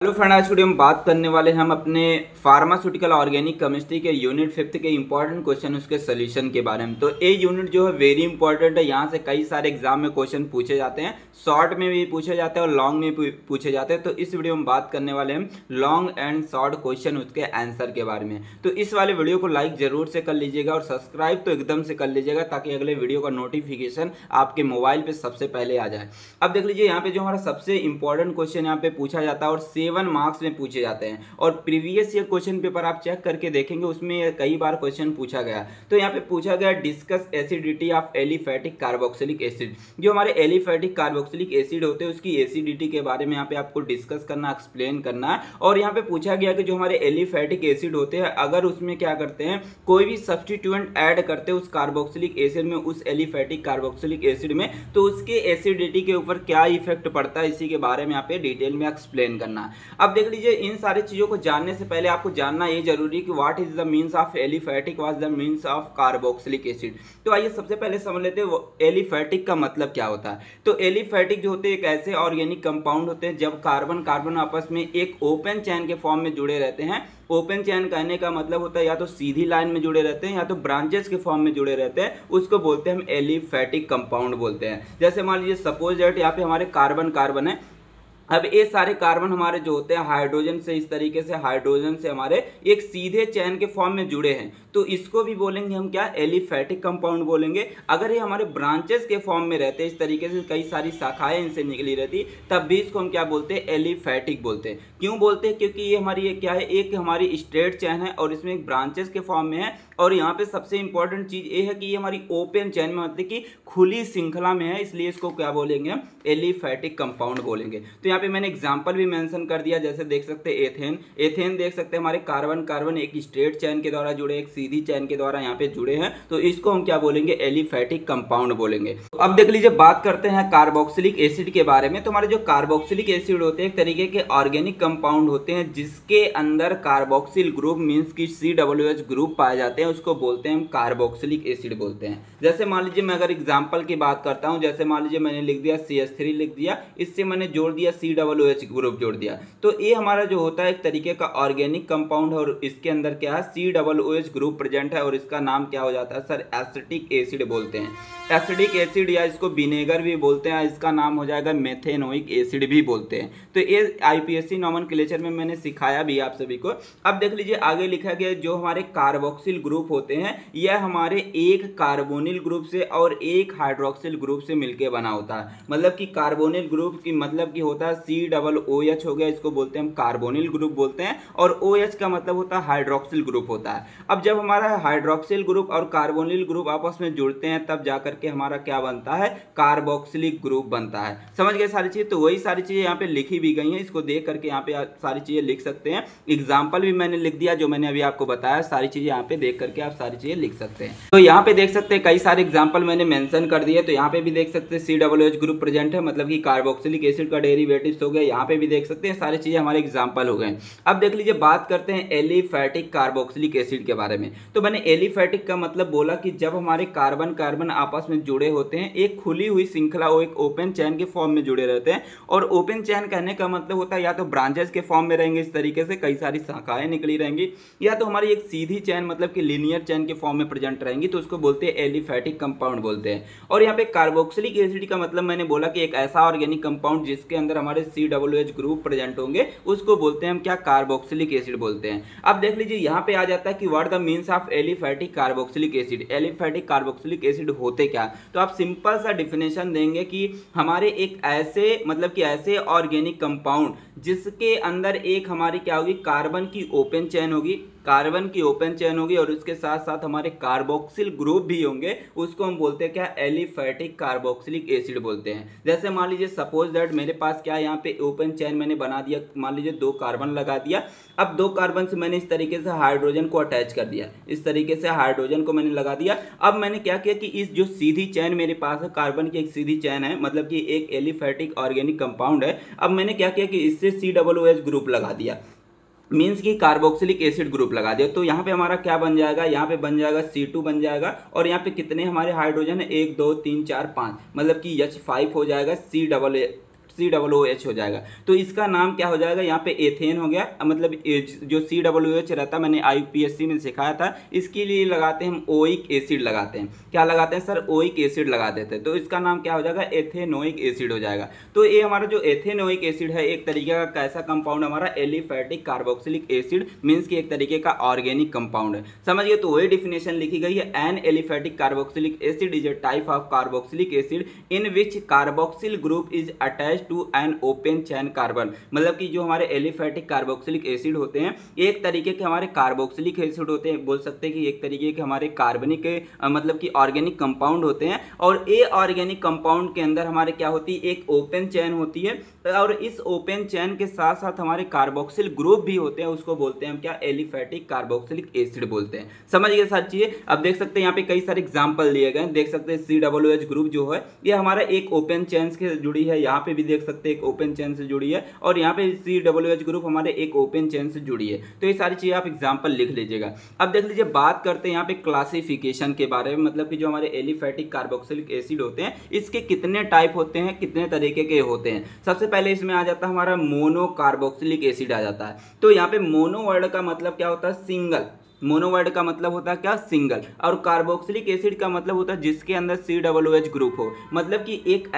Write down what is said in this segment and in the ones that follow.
Hello friend, आज video में बात करने वाले हैं हम अपने फार्मास्यूटिकल ऑर्गेनिक केमिस्ट्री के यूनिट 5 के इंपॉर्टेंट क्वेश्चन उसके सोल्यूशन के बारे में। तो ये यूनिट जो है वेरी इंपॉर्टेंट है। यहाँ से कई सारे एग्जाम में क्वेश्चन पूछे जाते हैं, शॉर्ट में भी पूछे जाते हैं और लॉन्ग में भी पूछे जाते हैं। तो इस वीडियो में बात करने वाले हैं लॉन्ग एंड शॉर्ट क्वेश्चन उसके आंसर के बारे में। तो इस वाले वीडियो को लाइक जरूर से कर लीजिएगा और सब्सक्राइब तो एकदम से कर लीजिएगा ताकि अगले वीडियो का नोटिफिकेशन आपके मोबाइल पे सबसे पहले आ जाए। अब देख लीजिए, यहाँ पे जो हमारा सबसे इंपॉर्टेंट क्वेश्चन यहाँ पे पूछा जाता है और 7 मार्क्स में पूछे जाते हैं। और प्रीवियस ईयर क्वेश्चन पेपर आप चेक करके देखेंगे, उसमें कई बार क्वेश्चन पूछा गया। तो यहाँ पे पूछा गया discuss acidity of aliphatic carboxylic acid. जो हमारे एलिफैटिक कार्बोक्सिलिक एसिड होते हैं उसकी एसिडिटी के बारे में यहाँ पे आपको डिस्कस करना, एक्सप्लेन करना है। और यहाँ पे पूछा गया कि जो हमारे एलिफैटिक एसिड होते हैं, अगर उसमें क्या करते हैं, कोई भी सब्स्टिट्यूएंट ऐड करते हैं उस कार्बोक्सिलिक एसिड में, उस एलिफैटिक कार्बोक्सिलिक एसिड में, तो उसके एसिडिटी के ऊपर क्या इफेक्ट पड़ता है, इसी के बारे में यहाँ पे डिटेल में एक्सप्लेन करना है। अब देख लीजिए, इन सारी चीजों को जानने से पहले आपको जानना ये जरूरी है कि what is the means of aliphatic, what is the means of carboxylic acid. तो आइए सबसे पहले समझ लेते हैं एलिफैटिक का मतलब क्या होता है। तो एलिफैटिक जो होते हैं एक ऐसे ऑर्गेनिक कंपाउंड होते हैं जब कार्बन कार्बन आपस में एक ओपन चेन के फॉर्म में जुड़े रहते हैं। ओपन चेन कहने का मतलब होता है या तो सीधी लाइन में जुड़े रहते हैं या तो ब्रांचेस के फॉर्म में जुड़े रहते हैं, उसको बोलते हैं हम एलिफैटिक कंपाउंड बोलते हैं। जैसे मान लीजिए सपोज दैट यहाँ पे हमारे कार्बन कार्बन है। अब ये सारे कार्बन हमारे जो होते हैं हाइड्रोजन से, इस तरीके से हाइड्रोजन से हमारे एक सीधे चेन के फॉर्म में जुड़े हैं, तो इसको भी बोलेंगे हम क्या, एलिफैटिक कंपाउंड बोलेंगे। अगर ये हमारे ब्रांचेस के फॉर्म में रहते हैं, इस तरीके से कई सारी शाखाएं इनसे निकली रहती, तब भी इसको हम क्या बोलते हैं, एलिफैटिक बोलते हैं। क्यों बोलते हैं, क्योंकि ये हमारी ये क्या है, एक हमारी स्ट्रेट चेन है और इसमें एक ब्रांचेस के फॉर्म में है। और यहाँ पे सबसे इंपॉर्टेंट चीज ये है कि ये हमारी ओपन चेन में, मतलब कि खुली श्रृंखला में है, इसलिए इसको क्या बोलेंगे, हम एलिफैटिक कंपाउंड बोलेंगे। तो यहाँ पे मैंने एग्जांपल भी मेंशन कर दिया, जैसे देख सकते हैं एथेन। एथेन देख सकते हैं हमारे कार्बन कार्बन एक स्ट्रेट चेन के द्वारा जुड़े, एक सीधी चेन के द्वारा यहाँ पे जुड़े हैं, तो इसको हम क्या बोलेंगे, एलिफैटिक कंपाउंड बोलेंगे। तो अब देख लीजिए, बात करते हैं कार्बोक्सिलिक एसिड के बारे में। तो हमारे जो कार्बोक्सिलिक एसिड होते हैं एक तरीके के ऑर्गेनिक कंपाउंड होते हैं जिसके अंदर कार्बोक्सिल ग्रुप मीन्स की COOH ग्रुप पाए जाते हैं, उसको बोलते हैं हम कार्बोक्सिलिक एसिड बोलते हैं। जैसे मान लीजिए मैं अगर एग्जांपल की बात करता हूं, जैसे मान लीजिए मैंने लिख दिया CH3 लिख दिया, इससे मैंने जोड़ दिया COOH ग्रुप जोड़ दिया, तो ये हमारा जो होता है एक तरीके का ऑर्गेनिक कंपाउंड है और इसके अंदर क्या है, COOH ग्रुप प्रेजेंट है और इसका नाम क्या हो जाता है सर, एसिटिक एसिड बोलते हैं। एसिडिक एसिड या इसको विनेगर भी बोलते हैं, इसका नाम हो जाएगा मेथेनोइक एसिड भी बोलते हैं। तो ये IPSC नॉमेनक्लेचर में मैंने सिखाया भी आप सभी को। अब देख लीजिए आगे लिखा गया, जो हमारे कार्बोक्सिल ग्रुप होते हैं यह हमारे एक कार्बोनिल ग्रुप से और एक हाइड्रोक्सिल ग्रुप से मिलकर बना होता है। मतलब कि कार्बोनिल ग्रुप की मतलब की होता है COOH हो गया, इसको बोलते हैं हम कार्बोनिल ग्रुप बोलते हैं, और OH का मतलब होता है हाइड्रोक्सिल ग्रुप होता है। अब जब हमारा हाइड्रोक्सिल ग्रुप और कार्बोनिल ग्रुप आपस में जुड़ते हैं तब जाकर के हमारा क्या बनता है, कार्बोक्सिलिक ग्रुप बनता है। समझ गए सारी चीजें। तो वही सारी चीजें यहाँ पे लिखी भी गई हैं, इसको देख करके यहाँ पे आप सारी चीजें लिख सकते हैं। एग्जाम्पल भी मैंने लिख दिया, जो मैंने अभी आपको बताया, सारी चीजें यहाँ पे देख करके आप सारी चीजें लिख सकते हैं। तो यहाँ पे देख सकते हैं कई सारे एग्जाम्पल मैंने मेंशन कर दिए। तो यहाँ पे भी देख सकते हैं COOH ग्रुप प्रेजेंट है, मतलब कि कार्बोक्सिलिक एसिड का डेरिवेटिव्स हो गया। यहाँ पे भी देख सकते हैं सारी चीजें हमारे एग्जाम्पल हो गए। अब देख लीजिए, बात करते हैं एलिफैटिक कार्बोक्सिलिक एसिड के बारे में। तो मैंने एलिफैटिक का मतलब बोला कि जब हमारे कार्बन कार्बन आपस में जुड़े होते हैं, एक खुली हुई श्रृंखला, वो एक ओपन चेन के फॉर्म में जुड़े रहते हैं। और ओपन चेन कहने का मतलब होता है या तो ब्रांचेस के फॉर्म में रहेंगे, इस तरीके से कई सारी शाखाएं निकली रहेंगी, या तो हमारी एक सीधी चेन मतलब कि लीनियर चेन के फॉर्म में प्रेजेंट रहेंगी, तो उसको बोलते हैं एलिफैटिक कंपाउंड बोलते हैं। और यहाँ पे कार्बोक्सिलिक एसिड का मतलब मैंने बोला कि एक ऐसा ऑर्गेनिक कंपाउंड जिसके अंदर हमारे COOH ग्रुप प्रेजेंट होंगे, उसको बोलते हैं हम क्या, कार्बोक्सिलिक एसिड बोलते हैं। अब देख लीजिए, यहाँ पे आ जाता है कि what the means of aliphatic carboxylic acid. Aliphatic carboxylic acid होते क्या, तो आप सिंपल सा डिफिनेशन देंगे कि हमारे एक ऐसे, मतलब कि ऐसे ऑर्गेनिक कंपाउंड जिसके अंदर एक हमारी क्या होगी, कार्बन की ओपन चेन होगी, कार्बन की ओपन चेन होगी और उसके साथ साथ हमारे कार्बोक्सिल ग्रुप भी होंगे, उसको हम बोलते हैं क्या, एलिफैटिक कार्बोक्सिलिक एसिड बोलते हैं। जैसे मान लीजिए सपोज दैट मेरे पास क्या है, यहाँ पे ओपन चेन मैंने बना दिया, मान लीजिए 2 कार्बन लगा दिया। अब 2 कार्बन से मैंने इस तरीके से हाइड्रोजन को अटैच कर दिया, इस तरीके से हाइड्रोजन को मैंने लगा दिया। अब मैंने क्या किया कि इस जो सीधी चेन मेरे पास है, कार्बन की एक सीधी चेन है, मतलब कि एक एलिफैटिक ऑर्गेनिक कंपाउंड है। अब मैंने क्या किया कि इससे COOH ग्रुप लगा दिया, मीन्स की कार्बोक्सिलिक एसिड ग्रुप लगा दिया। तो यहाँ पे हमारा क्या बन जाएगा, यहाँ पे बन जाएगा C2 बन जाएगा, और यहाँ पे कितने हमारे हाइड्रोजन है, 1 2 3 4 5, मतलब कि H5 हो जाएगा, COOH हो जाएगा। तो इसका नाम क्या हो जाएगा, यहाँ पे एथेन हो गया। मतलब जो COOH रहता है मैंने IUPAC में सिखाया था, इसके लिए लगाते हैं हम ओइक एसिड लगाते हैं। क्या लगाते हैं सर, ओइक एसिड लगा देते हैं। तो इसका नाम क्या हो जाएगा, एथेनोइक एसिड हो जाएगा। तो ये हमारा जो एथेनोइक एसिड है एक तरीके का कैसा कंपाउंड, हमारा एलिफैटिक कार्बोक्सिलिक एसिड मींस कि एक तरीके का ऑर्गेनिक कंपाउंड है, समझिए। तो वही डिफिनेशन लिखी गई है, an aliphatic carboxylic acid is a type of carboxylic acid in which carboxyl group is attached to an open chain carbon. मतलब कि जो हमारे एलिफैटिक कार्बोक्सिलिक एसिड होते हैं एक तरीके के हमारे कार्बोक्सिलिक एसिड होते हैं, बोल सकते हैं कि एक तरीके के हमारे कार्बनिक मतलब कि ऑर्गेनिक कंपाउंड होते हैं। और ये ऑर्गेनिक कंपाउंड के अंदर हमारे क्या होती है, एक ओपन चैन होती है, और इस ओपन चैन के साथ साथ हमारे कार्बोक्सिल ग्रुप भी होते हैं, उसको बोलते हैं हम क्या, एलिफैटिक कार्बोक्सिलिक एसिड बोलते हैं। समझ गए सारी चीजें। अब देख सकते हैं यहाँ पे कई सारे एग्जांपल दिए गए हैं, देख सकते हैं COOH ग्रुप जो है ये हमारा एक ओपन चैन से जुड़ी है, यहाँ पे भी देख सकते हैं एक ओपन चैन से जुड़ी है, और यहाँ पे COOH ग्रुप हमारे एक ओपन चैन से जुड़ी है। तो ये सारी चीजें आप एग्जाम्पल लिख लीजिएगा। अब देख लीजिए, बात करते हैं यहाँ पे क्लासिफिकेशन के बारे में, मतलब कि जो हमारे एलिफैटिक कार्बोक्सिलिक एसिड होते हैं इसके कितने टाइप होते हैं, कितने तरीके के होते हैं। सबसे पहले इसमें आ जाता है हमारा मोनो कार्बोक्सिलिक एसिड आ जाता है। तो यहाँ पे मोनो वर्ड का मतलब क्या होता है, सिंगल। मोनो वर्ड का मतलब होता है क्या, सिंगल। और कार्बोक्सिलिक एसिड का मतलब होता है जिसके अंदर COOH ग्रुप हो, मतलब कि एक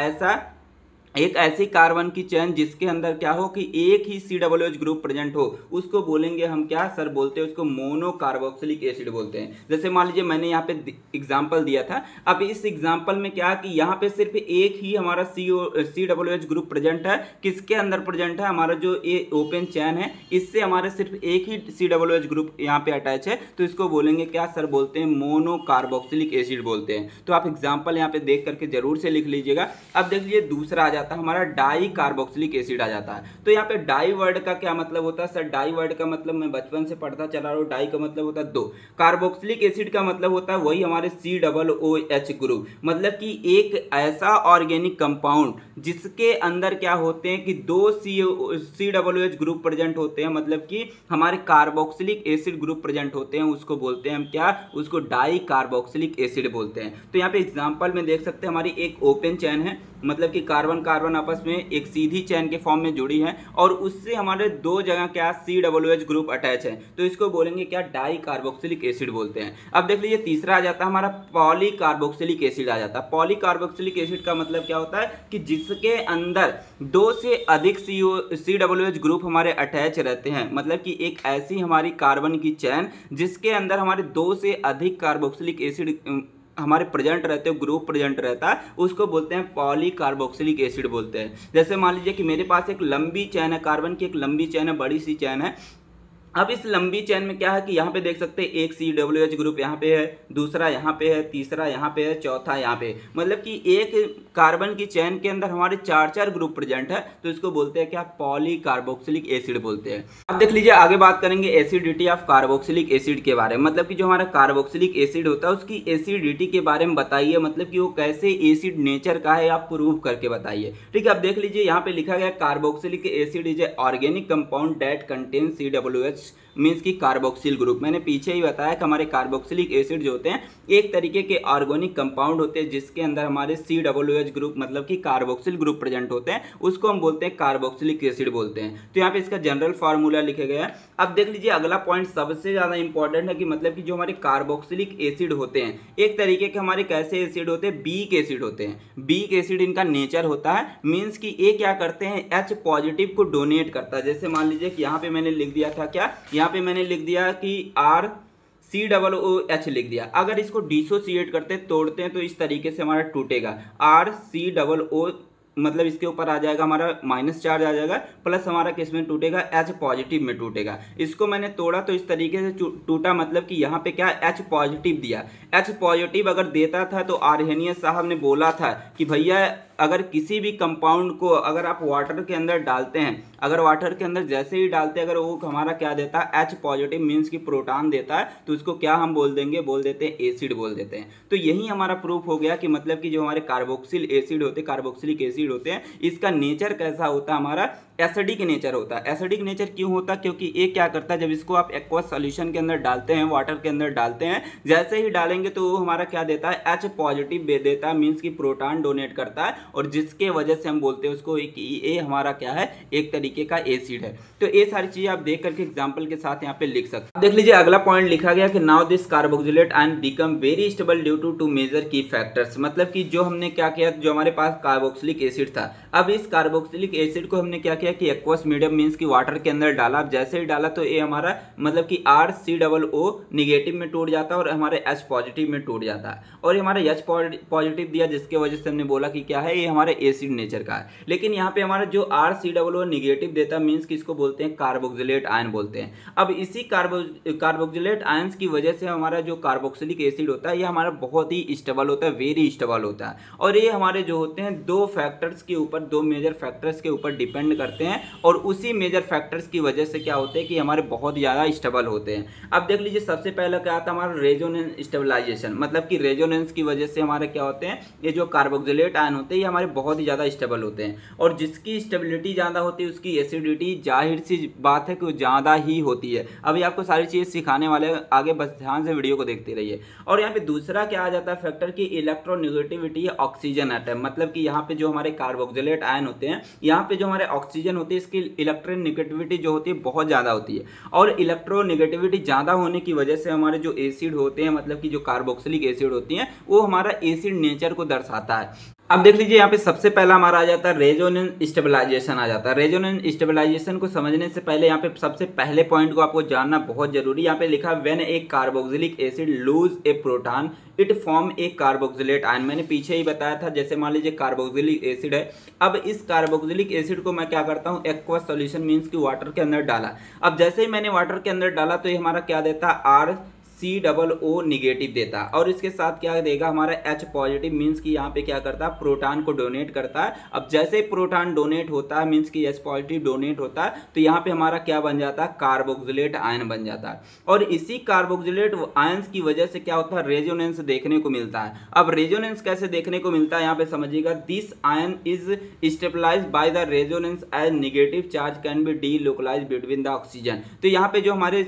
ऐसी कार्बन की चेन जिसके अंदर क्या हो कि एक ही COOH ग्रुप प्रेजेंट हो, उसको बोलेंगे हम क्या सर, बोलते हैं उसको मोनो कार्बोक्सिलिक एसिड बोलते हैं। जैसे मान लीजिए मैंने यहाँ पे एग्जांपल दिया था, अब इस एग्जांपल में क्या कि यहाँ पे सिर्फ एक ही हमारा COOH ग्रुप प्रेजेंट है। किसके अंदर प्रेजेंट है, हमारा जो ये ओपन चैन है इससे हमारे सिर्फ एक ही COOH ग्रुप यहाँ पे अटैच है, तो इसको बोलेंगे क्या सर, बोलते हैं मोनो कार्बोक्सिलिक एसिड बोलते हैं। तो आप एग्जाम्पल यहाँ पे देख करके जरूर से लिख लीजिएगा। अब देख लीजिए दूसरा हमारा डाई कार्बोक्सिलिक एसिड आ जाता है। तो यहाँ पे डाई वर्ड का क्या मतलब होता है सर, डाई वर्ड का मतलब मैं बचपन से पढ़ता चला रहा हूँ, डाई का मतलब होता है दो। कार्बोक्सिलिक एसिड का मतलब होता है वही हमारे COOH ग्रुप, मतलब कि एक ऐसा ऑर्गेनिक कंपाउंड जिसके अंदर क्या होते हैं कि दो COOH ग्रुप प्रेजेंट होते हैं, मतलब कि हमारे कार्बोक्सिलिक एसिड ग्रुप प्रेजेंट होते हैं, उसको बोलते हैं हम क्या, उसको डाई कार्बोक्सिलिक एसिड बोलते हैं। तो यहाँ पे एग्जांपल में देख सकते हैं हमारी एक ओपन चैन है, मतलब कि कार्बन कार्बन आपस में एक सीधी चैन के फॉर्म में जुड़ी है, और उससे हमारे दो जगह क्या COOH ग्रुप अटैच है, तो इसको बोलेंगे क्या, डाई कार्बोक्सिलिक एसिड बोलते हैं। अब देख लीजिए तीसरा आ जाता है हमारा पॉली कार्बोक्सिलिक एसिड आ जाता है। पॉली कार्बोक्सिलिक एसिड का मतलब क्या होता है कि जिसके अंदर दो से अधिक COOH ग्रुप हमारे अटैच रहते हैं, मतलब कि एक ऐसी हमारी कार्बन की चैन जिसके अंदर हमारे दो से अधिक कार्बोक्सिलिक एसिड हमारे प्रेजेंट रहते हो, ग्रुप प्रेजेंट रहता है, उसको बोलते हैं पॉली कार्बोक्सिलिक एसिड बोलते हैं। जैसे मान लीजिए कि मेरे पास एक लंबी चैन है, कार्बन की एक लंबी चैन है, बड़ी सी चैन है। अब इस लंबी चैन में क्या है कि यहाँ पे देख सकते हैं एक COOH ग्रुप यहाँ पे है, दूसरा यहाँ पे है, तीसरा यहाँ पे है, चौथा यहाँ पे, मतलब कि एक कार्बन की चैन के अंदर हमारे चार चार ग्रुप प्रेजेंट है, तो इसको बोलते हैं क्या, पॉली कार्बोक्सिलिक एसिड बोलते हैं। अब देख लीजिए आगे बात करेंगे एसिडिटी ऑफ कार्बोक्सिलिक एसिड के बारे में, मतलब कि जो हमारा कार्बोक्सिलिक एसिड होता है उसकी एसिडिटी के बारे में बताइए, मतलब कि वो कैसे एसिड नेचर का है आप प्रूव करके बताइए। ठीक है, अब देख लीजिए यहाँ पे लिखा गया carboxylic acid is a organic compound that contain COOH means की कार्बोक्सिल ग्रुप। मैंने पीछे ही बताया कि हमारे कार्बोक्सिलिक एसिड जो होते हैं एक तरीके के ऑर्गेनिक कंपाउंड होते हैं जिसके अंदर हमारे COOH ग्रुप मतलब कि कार्बोक्सिल ग्रुप प्रेजेंट होते हैं, उसको हम बोलते हैं कार्बोक्सिलिक एसिड बोलते हैं। तो यहाँ पे इसका जनरल फार्मूला लिखा गया है। अब देख लीजिए अगला पॉइंट सबसे ज्यादा इंपॉर्टेंट है कि मतलब कि जो हमारे कार्बोक्सिलिक एसिड होते हैं एक तरीके के हमारे कैसे एसिड होते हैं, बीक एसिड होते हैं। बीक एसिड इनका नेचर होता है, मीन्स कि ये क्या करते हैं, H पॉजिटिव को डोनेट करता है। जैसे मान लीजिए कि यहाँ पे मैंने लिख दिया था क्या, यहाँ पे मैंने लिख दिया कि RCOOH लिख दिया। अगर इसको डिसोसिएट करते तोड़ते हैं तो इस तरीके से हमारा टूटेगा, RCOO मतलब इसके ऊपर आ जाएगा हमारा माइनस चार्ज आ जाएगा, प्लस हमारा किस में टूटेगा, H पॉजिटिव में टूटेगा। इसको मैंने तोड़ा तो इस तरीके से टूटा, मतलब कि यहाँ पे क्या H पॉजिटिव दिया। H पॉजिटिव अगर देता था तो आर्हेनियस साहब ने बोला था कि भैया अगर किसी भी कंपाउंड को अगर आप वाटर के अंदर डालते हैं, अगर वाटर के अंदर जैसे ही डालते हैं अगर वो हमारा क्या देता है, H पॉजिटिव मीन्स की प्रोटॉन देता है, तो उसको क्या हम बोल देंगे, बोल देते हैं एसिड बोल देते हैं। तो यही हमारा प्रूफ हो गया कि मतलब कि जो हमारे कार्बोक्सिल एसिड होते हैं, कार्बोक्सिलिक एसिड होते हैं, इसका नेचर कैसा होता है हमारा, एसिडिक नेचर होता है। एसिडिक नेचर क्यों होता है? क्योंकि ये क्या करता है, जब इसको आप एक्वस सॉल्यूशन के अंदर डालते हैं, वाटर के अंदर डालते हैं, जैसे ही डालेंगे तो वो हमारा क्या देता है, H पॉजिटिव दे देता है, मीन्स की प्रोटॉन डोनेट करता है, और जिसके वजह से हम बोलते हैं उसको कि ये हमारा क्या है, एक तरीके का एसिड है। तो ये सारी चीजें आप देख करके एग्जाम्पल के साथ यहाँ पे लिख सकते हैं। देख लीजिए अगला पॉइंट लिखा गया कि now this carboxylate ion become very stable due to major key factors. मतलब कि जो हमने क्या किया, जो हमारे पास कार्बोक्सिलिक एसिड था, अब इस कार्बोक्सिलिक एसिड को हमने क्या किया कि एक्वस मीडियम मीन्स की वाटर के अंदर डाला। अब जैसे ही डाला तो ये हमारा मतलब कि RCOO निगेटिव में टूट जाता है और हमारे H पॉजिटिव में टूट जाता है, और ये हमारे H पॉजिटिव दिया, जिसके वजह से हमने बोला कि क्या है, ये हमारे एसिड नेचर का है। लेकिन यहाँ पे हमारा जो RCOO निगेटिव देता है मीन्स कि इसको बोलते हैं कार्बोक्सिलेट आयन बोलते हैं। अब इसी कार्बोक्सिलेट आयंस की वजह से हमारा जो कार्बोक्सिलिक एसिड होता है ये हमारा बहुत ही स्टेबल होता है, वेरी स्टेबल होता है, और ये हमारे जो होते हैं दो फैक्टर्स के ऊपर, दो मेजर फैक्टर्स के ऊपर डिपेंड करते हैं, और उसी मेजर फैक्टर्स की वजह से क्या होते हैं कि हमारे बहुत ज़्यादा स्टेबल होते हैं। अब देख लीजिए सबसे पहला क्या आता है हमारा रेजोनेंस स्टेबलाइजेशन। मतलब कि रेजोनेंस की वजह से हमारे क्या होते हैं, ये जो कार्बोक्सिलेट आयन होते हैं ये हमारे बहुत ही ज़्यादा स्टेबल होते हैं, और जिसकी स्टेबिलिटी ज़्यादा होती है उसकी एसिडिटी जाहिर सी बात है कि वो ज़्यादा ही होती है। अभी आपको सारी चीज़ें सिखाने वाले, आगे बस ध्यान से वीडियो को देखते रहिए। और यहाँ पे दूसरा क्या आ जाता है फैक्टर की इलेक्ट्रोनेगेटिविटी ऑक्सीजन एटम। मतलब कि यहाँ पे जो हमारे कार्बोक्सिलेट आयन होते हैं, यहाँ पे जो हमारे ऑक्सीजन होती है इसकी इलेक्ट्रोनेगेटिविटी जो होती है बहुत ज़्यादा होती है, और इलेक्ट्रोनेगेटिविटी ज़्यादा होने की वजह से हमारे जो एसिड होते हैं, मतलब कि जो कार्बोक्सिलिक एसिड होती हैं, वो हमारा एसिड नेचर को दर्शाता है। अब देख लीजिए यहाँ पे सबसे पहला हमारा आ जाता है रेजोनेंस स्टेबलाइजेशन आ जाता है। रेजोनेंस स्टेबलाइजेशन को समझने से पहले यहाँ पे सबसे पहले पॉइंट को आपको जानना बहुत जरूरी। यहाँ पे लिखा when a carboxylic acid lose a proton it form a carboxylate ion. मैंने पीछे ही बताया था, जैसे मान लीजिए कार्बोक्सिलिक एसिड है, अब इस कार्बोक्सिलिक एसिड को मैं क्या करता हूँ, एक्वस सॉल्यूशन मीन्स की वाटर के अंदर डाला। अब जैसे ही मैंने वाटर के अंदर डाला तो ये हमारा क्या देता है, RCOO निगेटिव देता है, और इसके साथ क्या देगा हमारा H पॉजिटिव, मीन्स कि यहाँ पे क्या करता है, प्रोटॉन को डोनेट करता है। अब जैसे ही प्रोटॉन डोनेट होता है मीन्स कि H पॉजिटिव डोनेट होता है, तो यहाँ पे हमारा क्या बन जाता है, कार्बोक्सिलेट आयन बन जाता है। और इसी कार्बोक्सिलेट आयंस की वजह से क्या होता है, रेजोनेंस देखने को मिलता है। अब रेजोनेंस कैसे देखने को मिलता है यहाँ पे समझिएगा, this ion is stabilized by the resonance as negative charge can be delocalized between the oxygen. तो यहाँ पे जो हमारे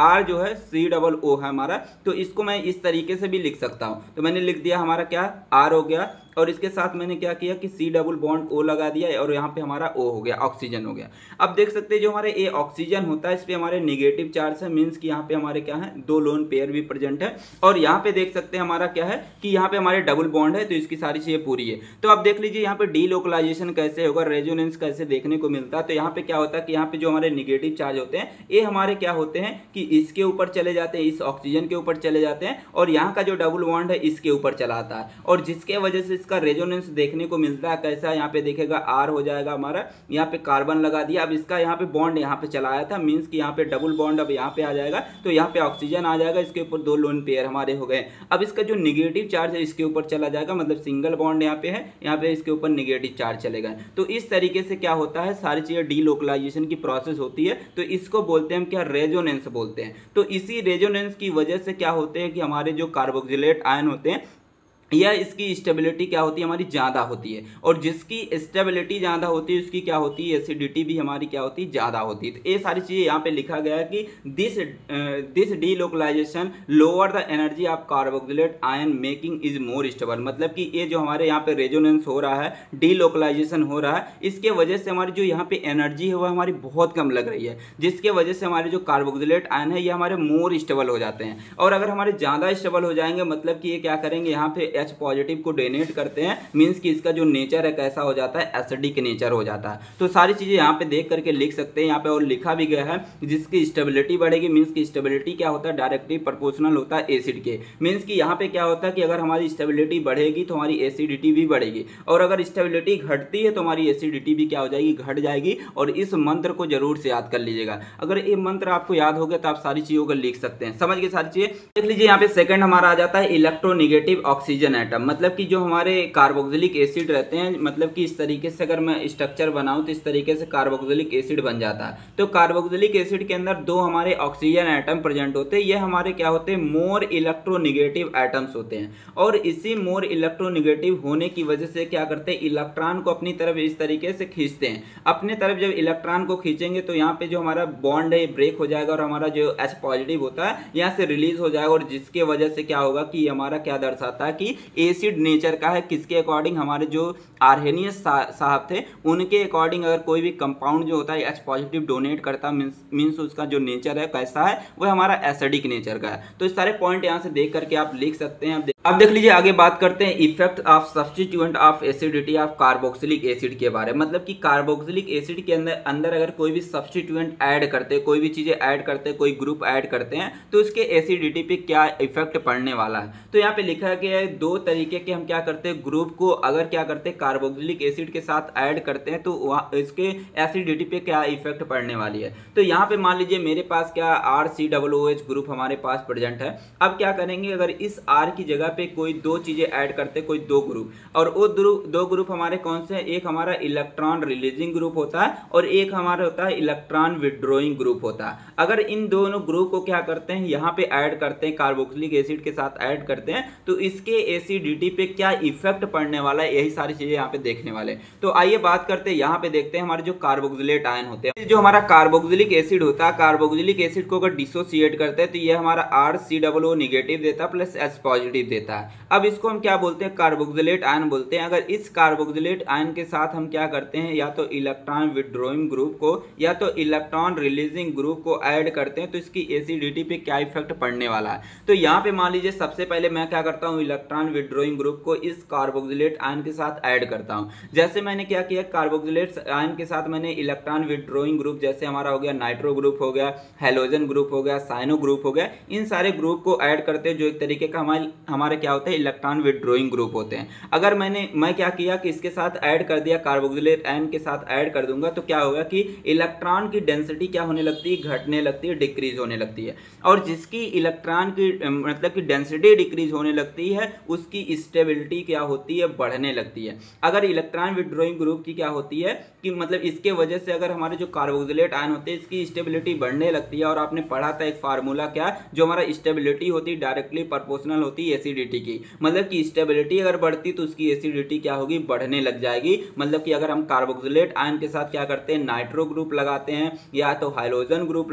R जो है COO है हमारा, तो इसको मैं इस तरीके से भी लिख सकता हूं। तो मैंने लिख दिया हमारा क्या, R हो गया, और इसके साथ मैंने क्या किया कि C+O लगा दिया, और यहाँ पे हमारा O हो गया, ऑक्सीजन हो गया। अब देख सकते हैं जो हमारे ये ऑक्सीजन होता है इस पे हमारे नेगेटिव चार्ज है, मीन्स कि यहाँ पे हमारे क्या है, दो लोन पेयर भी प्रेजेंट है, और यहाँ पे देख सकते हैं हमारा क्या है कि यहाँ पे हमारे डबल बॉन्ड है, तो इसकी सारी चीजें पूरी है। तो अब देख लीजिए यहाँ पे डीलोकलाइजेशन कैसे होगा, रेजोनेंस कैसे देखने को मिलता है। तो यहाँ पे क्या होता है कि यहाँ पे जो हमारे नेगेटिव चार्ज होते हैं ये हमारे क्या होते हैं कि इसके ऊपर चले जाते हैं, इस ऑक्सीजन के ऊपर चले जाते हैं, और यहाँ का जो डबल बॉन्ड है इसके ऊपर चला आता है, और जिसके वजह से इसका रेजोनेंस देखने को मिलता है। कैसा, यहाँ पे देखेगा R हो जाएगा हमारा, यहाँ पे कार्बन लगा दिया, अब इसका यहाँ पे बॉन्ड यहाँ पे चला आया था, मीन्स कि यहाँ पे डबल बॉन्ड अब यहाँ पे आ जाएगा, तो यहाँ पे ऑक्सीजन आ जाएगा, इसके ऊपर दो लोन पेयर हमारे हो गए। अब इसका जो निगेटिव चार्ज है इसके ऊपर चला जाएगा, मतलब सिंगल बॉन्ड यहाँ पे है, यहाँ पे इसके ऊपर निगेटिव चार्ज चलेगा। तो इस तरीके से क्या होता है, सारी चीजें डीलोकलाइजेशन की प्रोसेस होती है, तो इसको बोलते हैं क्या, रेजोनेंस बोलते हैं। तो इसी रेजोनेंस की वजह से क्या होते हैं कि हमारे जो कार्बोक्सिलेट आयन होते हैं या इसकी स्टेबिलिटी क्या होती है, हमारी ज़्यादा होती है, और जिसकी स्टेबिलिटी ज़्यादा होती है उसकी क्या होती है, एसिडिटी भी हमारी क्या होती है, ज़्यादा होती है। तो ये सारी चीज़ें यहाँ पे लिखा गया है कि this delocalization lower the energy of carboxylate ion making is more stable. मतलब कि ये जो हमारे यहाँ पे रेजोनेंस हो रहा है, डीलोकलाइजेशन हो रहा है, इसके वजह से हमारी जो यहाँ पे एनर्जी है वो हमारी बहुत कम लग रही है, जिसके वजह से हमारे जो कार्बोक्सिलेट आयन है ये हमारे मोर स्टेबल हो जाते हैं। और अगर हमारे ज़्यादा स्टेबल हो जाएंगे, मतलब कि ये क्या करेंगे, यहाँ पे H पॉजिटिव को डोनेट करते हैं, मींस कि इसका जो नेचर है कैसा हो जाता है, एसिडिक नेचर हो जाता है। तो सारी चीजें यहाँ पे देख करके लिख सकते हैं। यहाँ पे और लिखा भी गया है जिसकी स्टेबिलिटी बढ़ेगी, मींस की स्टेबिलिटी क्या होता है, डायरेक्टली प्रोपोर्शनल होता है एसिड के। मींस कि यहाँ पे क्या होता है कि अगर हमारी स्टेबिलिटी बढ़ेगी तो हमारी एसिडिटी भी बढ़ेगी, और अगर स्टेबिलिटी घटती है तो हमारी एसिडिटी भी क्या हो जाएगी, घट जाएगी। और इस मंत्र को जरूर से याद कर लीजिएगा। अगर ये मंत्र आपको याद हो गया तो आप सारी चीजों को लिख सकते हैं। समझ गए सारी चीजें। देख लीजिए यहाँ पे सेकंड हमारा आ जाता है इलेक्ट्रोनेगेटिव ऑक्सीजन ऑक्सीजन एटम, मतलब कि जो हमारे कार्बोक्सिलिक एसिड रहते हैं, मतलब कि इस तरीके से अगर मैं स्ट्रक्चर बनाऊं तो इस तरीके से कार्बोक्सिलिक एसिड बन जाता है। तो कार्बोक्सिलिक एसिड के अंदर दो हमारे ऑक्सीजन एटम प्रेजेंट होते हैं, ये हमारे क्या होते हैं, मोर इलेक्ट्रोनिगेटिव एटम्स होते हैं। और इसी मोर इलेक्ट्रोनिगेटिव होने की वजह से क्या करते हैं, इलेक्ट्रॉन को अपनी तरफ इस तरीके से खींचते हैं। अपने तरफ जब इलेक्ट्रॉन को खींचेंगे तो यहाँ पे जो हमारा बॉन्ड है ब्रेक हो जाएगा और हमारा जो H पॉजिटिव होता है यहाँ से रिलीज हो जाएगा, और जिसके वजह से क्या होगा कि हमारा क्या दर्शाता है कि एसिड नेचर का है। किसके अकॉर्डिंग, हमारे जो आर्हेनियस साहब थे उनके अकॉर्डिंग अगर कोई भी कंपाउंड जो होता है H पॉजिटिव डोनेट करता मीन्स उसका जो नेचर है कैसा है, वो हमारा एसिडिक नेचर का है। तो इस सारे पॉइंट यहाँ से देख करके आप लिख सकते हैं। अब देख लीजिए, आगे बात करते हैं effect of substituent of acidity of carboxylic acid के बारे में। मतलब कि कार्बोक्सिलिक एसिड के अंदर अगर कोई भी सब्स्टिट्यूएंट ऐड करते हैं, कोई भी चीजें ऐड करते हैं, कोई ग्रुप ऐड करते हैं, तो उसके एसिडिटी पे क्या इफेक्ट पड़ने वाला है। तो यहाँ पे लिखा गया है दो तरीके के हम क्या करते हैं, ग्रुप को अगर क्या करते हैं कार्बोक्सिलिक एसिड के साथ ऐड करते हैं तो इसके एसिडिटी पे क्या इफेक्ट पड़ने वाली है। तो यहाँ पे मान लीजिए मेरे पास क्या RCOOH ग्रुप हमारे पास प्रेजेंट है। अब क्या करेंगे, अगर इस R की जगह पे कोई दो चीजें ऐड करते, कोई दो ग्रुप, और वो दो ग्रुप हमारे कौन से हैं, एक हमारा इलेक्ट्रॉन रिलीजिंग ग्रुप होता है और एक हमारा होता है इलेक्ट्रॉन विड्रॉइंग ग्रुप होता है। अगर इन दोनों ग्रुप को क्या करते हैं, यहाँ पे ऐड करते हैं, कार्बोक्सिलिक एसिड के साथ ऐड करते हैं, तो इसके एसिडिटी पे क्या इफेक्ट पड़ने वाला है, यही सारी चीजें यहाँ पे देखने वाले। तो आइए बात करते हैं, यहाँ पे देखते हैं हमारे जो कार्बोक्सिलेट आयन होते हैं। जो हमारा कार्बोक्सिलिक एसिड होता है, कार्बोक्सिलिक एसिड को अगर डिसोसिएट करते हैं तो ये हमारा RCOO नेगेटिव देता है प्लस H पॉजिटिव देता है। अब इसको हम क्या बोलते हैं, कार्बोक्सिलेट आयन बोलते हैं। अगर इस कार्बोक्सिलेट आयन के साथ हम क्या करते हैं, या तो इलेक्ट्रॉन विड्रॉइंग ग्रुप को या तो इलेक्ट्रॉन रिलीजिंग ग्रुप को ऐड करते हैं, तो इसकी एसिडिटी पे क्या इफेक्ट पड़ने वाला है। तो यहाँ पे मान लीजिए सबसे पहले मैं क्या करता हूँ, इलेक्ट्रॉन विड्रॉइंग ग्रुप को इस कार्बोक्सिलेट आयन के साथ ऐड करता हूँ। जैसे मैंने क्या किया, कार्बोक्सिलेट आयन के साथ मैंने इलेक्ट्रॉन विड्रॉइंग ग्रुप, जैसे हमारा हो गया नाइट्रो ग्रुप हो गया, हेलोजन ग्रुप हो गया, साइनो ग्रुप हो गया, इन सारे ग्रुप को ऐड करते हैं जो एक तरीके का हमारे क्या होता है, इलेक्ट्रॉन विड्रॉइंग ग्रुप होते हैं। अगर मैं क्या किया कि इसके साथ ऐड कर दिया, कार्बोक्सिलेट आयन के साथ ऐड कर दूंगा, तो क्या होगा कि इलेक्ट्रॉन की डेंसिटी क्या होने लगती है, घटने लगती है, डिक्रीज होने लगती है। और जिसकी इलेक्ट्रॉन की मतलब कि डेंसिटी डिक्रीज होने लगती है, उसकी स्टेबिलिटी क्या होती है, बढ़ने लगती है। अगर इलेक्ट्रॉन विड्रॉइंग ग्रुप की क्या होती है कि मतलब इसके वजह से अगर हमारे जो कार्बोक्सिलेट आयन होते हैं इसकी स्टेबिलिटी बढ़ने लगती है। और आपने पढ़ा था एक फार्मूला, क्या, जो हमारा स्टेबिलिटी होती है डायरेक्टली प्रोपोर्शनल होती है एसिडिटी की। मतलब कि स्टेबिलिटी अगर बढ़ती तो उसकी एसिडिटी क्या होगी, बढ़ने लग जाएगी। मतलब कि अगर हम कार्बोक्सिलेट आयन के साथ क्या करते हैं, नाइट्रो ग्रुप लगाते हैं या तो हाइड्रोजन ग्रुप